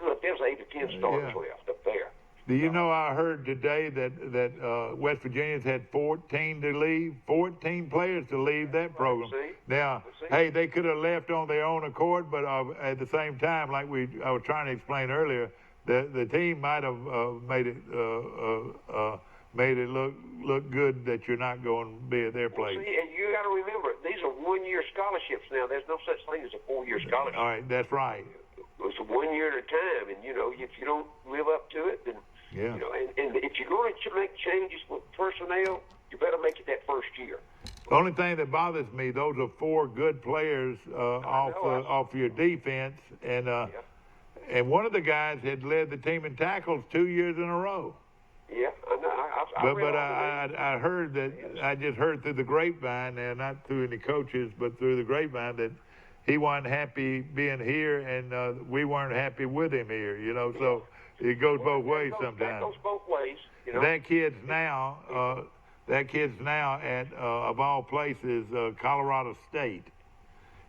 Look, there's 8 or 10 starters left up there.
Do you know I heard today that West Virginia's had 14 to leave, 14 players to leave that program. Now, hey, they could have left on their own accord, but at the same time, like I was trying to explain earlier, the team might have made it made it look good that you're not going to be at their place.
See, and you got to remember, these are one-year scholarships now. There's no such thing as a 4-year scholarship.
All right, that's right.
It's 1 year at a time, and if you don't live up to it, then
yeah.
And if you're going to make changes with personnel, you better make it that first year.
The only thing that bothers me, those are 4 good players off your defense, and one of the guys had led the team in tackles 2 years in a row.
Yeah, I know.
But I heard that I just heard through the grapevine, and not through any coaches, but through the grapevine, that he wasn't happy being here, and we weren't happy with him here. So it goes both ways sometimes.
That goes both ways.
That kid's now at of all places, Colorado State.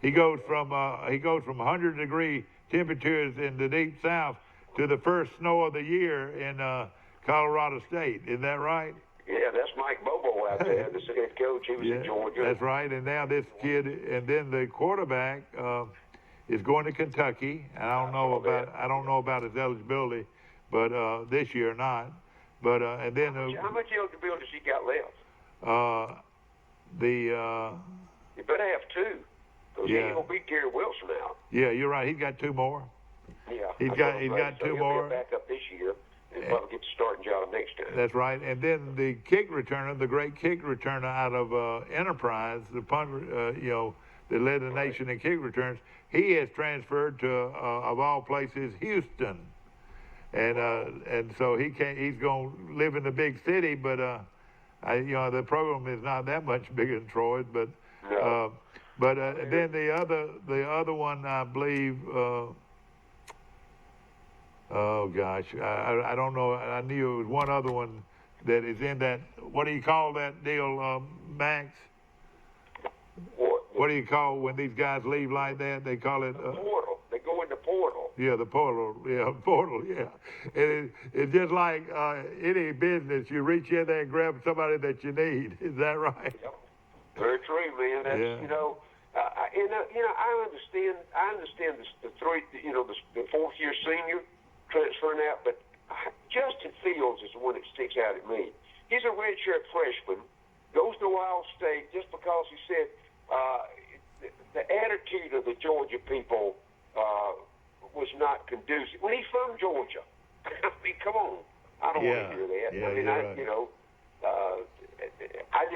He goes from 100-degree temperatures in the deep south to the first snow of the year in Colorado State. Isn't that right?
Yeah, that's Mike Bobo out there, the head coach. He was in Georgia.
That's right. And now this kid, and then the quarterback is going to Kentucky. And I don't know about his eligibility, but this year not. But and then
how much eligibility has he got left? You better have 2, because he ain't gonna beat Gary Wilson out.
Yeah, you're right. He's got 2 more.
Yeah,
he's got 2 more.
He'll be back up this year. And probably get the starting job next time.
That's right. And then the kick returner, the great kick returner out of Enterprise, the punt, that led the nation in kick returns, he has transferred to, of all places, Houston. And so he's going to live in the big city, but the program is not that much bigger than Troy's. But then the other one, I believe. Oh gosh, I don't know. I knew it was one other one that is in that. What do you call that deal, Max? What do you call when these guys leave like that? They call it
portal. They go in the portal.
Yeah, the portal. Yeah, portal. Yeah, and it's just like any business. You reach in there and grab somebody that you need. Is that right?
Yep. Very true, man. That's, I understand. I understand the 4th-year senior transferring out, but Justin Fields is the one that sticks out at me. He's a redshirt freshman, goes to Ohio State just because he said the attitude of the Georgia people was not conducive. Well, he's from Georgia. I mean, come on. I don't want to hear that.
Yeah,
I mean,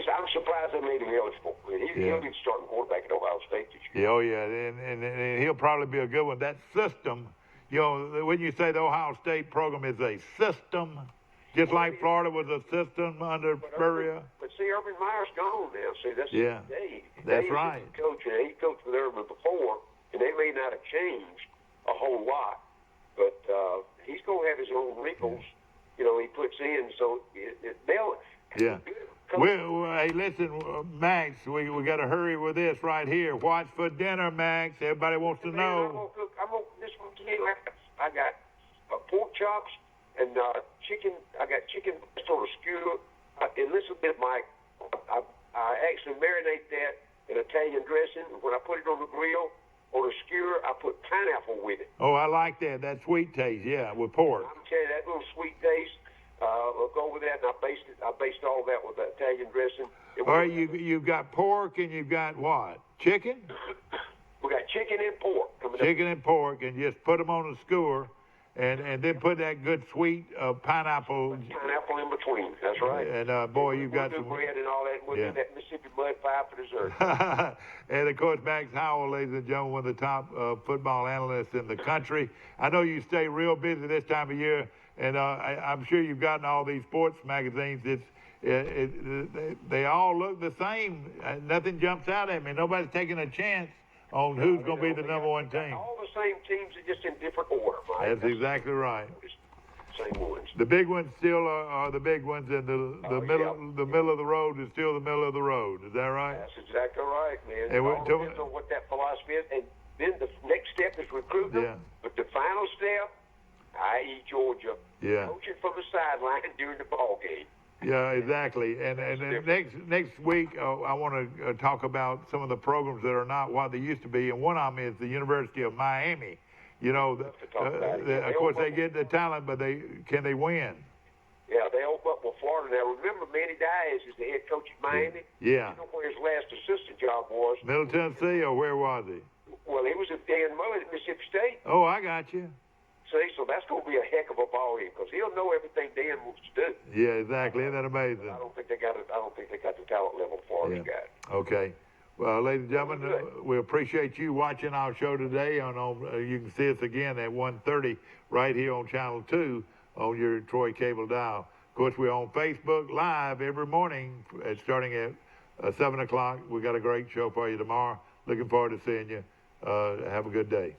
I'm surprised they made him eligible. He'll be the starting quarterback at Ohio State this year.
Oh, yeah, and he'll probably be a good one. That system, when you say the Ohio State program is a system, just like Florida was a system under Spurrier.
But see, Urban Meyer's gone now. See, that's Dave.
That's right.
Coach, he coached with Urban before, and they may not have changed a whole lot, but he's going to have his own wrinkles, he puts in. So they'll.
Yeah. Well, hey, listen, Max, we got to hurry with this right here. What's for dinner, Max? Everybody wants to know.
I'm gonna this one today. I got pork chops and chicken. I got chicken on a skewer. And listen a bit, Mike. I actually marinate that in Italian dressing. When I put it on the grill, on a skewer, I put pineapple with it.
Oh, I like that. That sweet taste, yeah, with pork.
I'm telling you, that little sweet taste. We'll go over that, and I based all that with the Italian dressing.
All right, you've got pork, and you've got what? Chicken?
We got chicken and pork coming
Chicken and pork, and just put them on a skewer, and then put that good sweet pineapple.
Pineapple in between. That's right.
And boy, you've got some
bread and all that. With that Mississippi mud pie for dessert.
And of course, Max Howell, ladies and gentlemen, one of the top football analysts in the country. I know you stay real busy this time of year. And I'm sure you've gotten all these sports magazines. They all look the same. Nothing jumps out at me. Nobody's taking a chance on who's going to be the number one team.
All the same teams, just in different order, Mike.
That's exactly right.
Same ones.
The big ones still are the big ones, and the middle of the road is still the middle of the road. Is that right?
That's exactly right, man.
And
it all depends on what that philosophy is. And then the next step is recruiting them. But the final step, i.e. Georgia, coaching from the sideline during the ball game.
Yeah, exactly. And next week, I want to talk about some of the programs that are not what they used to be. And one of them is the University of Miami. Of course, they get the talent, but can they win?
Yeah, they open up with Florida now. Remember, Manny Diaz is the head coach at Miami?
Yeah.
You know where his last assistant job was?
Middle Tennessee, or where was he?
Well, he was at Dan Mullen at Mississippi State.
Oh, I got you.
See, so that's going to be a heck of a ball game because he'll know everything Dan wants to do.
Yeah, exactly. Isn't that amazing?
I don't think they got the talent level Florida's got.
Okay. Well, ladies and gentlemen, we appreciate you watching our show today. You can see us again at 1:30 right here on Channel 2 on your Troy cable dial. Of course, we're on Facebook Live every morning starting at 7 o'clock. We got a great show for you tomorrow. Looking forward to seeing you. Have a good day.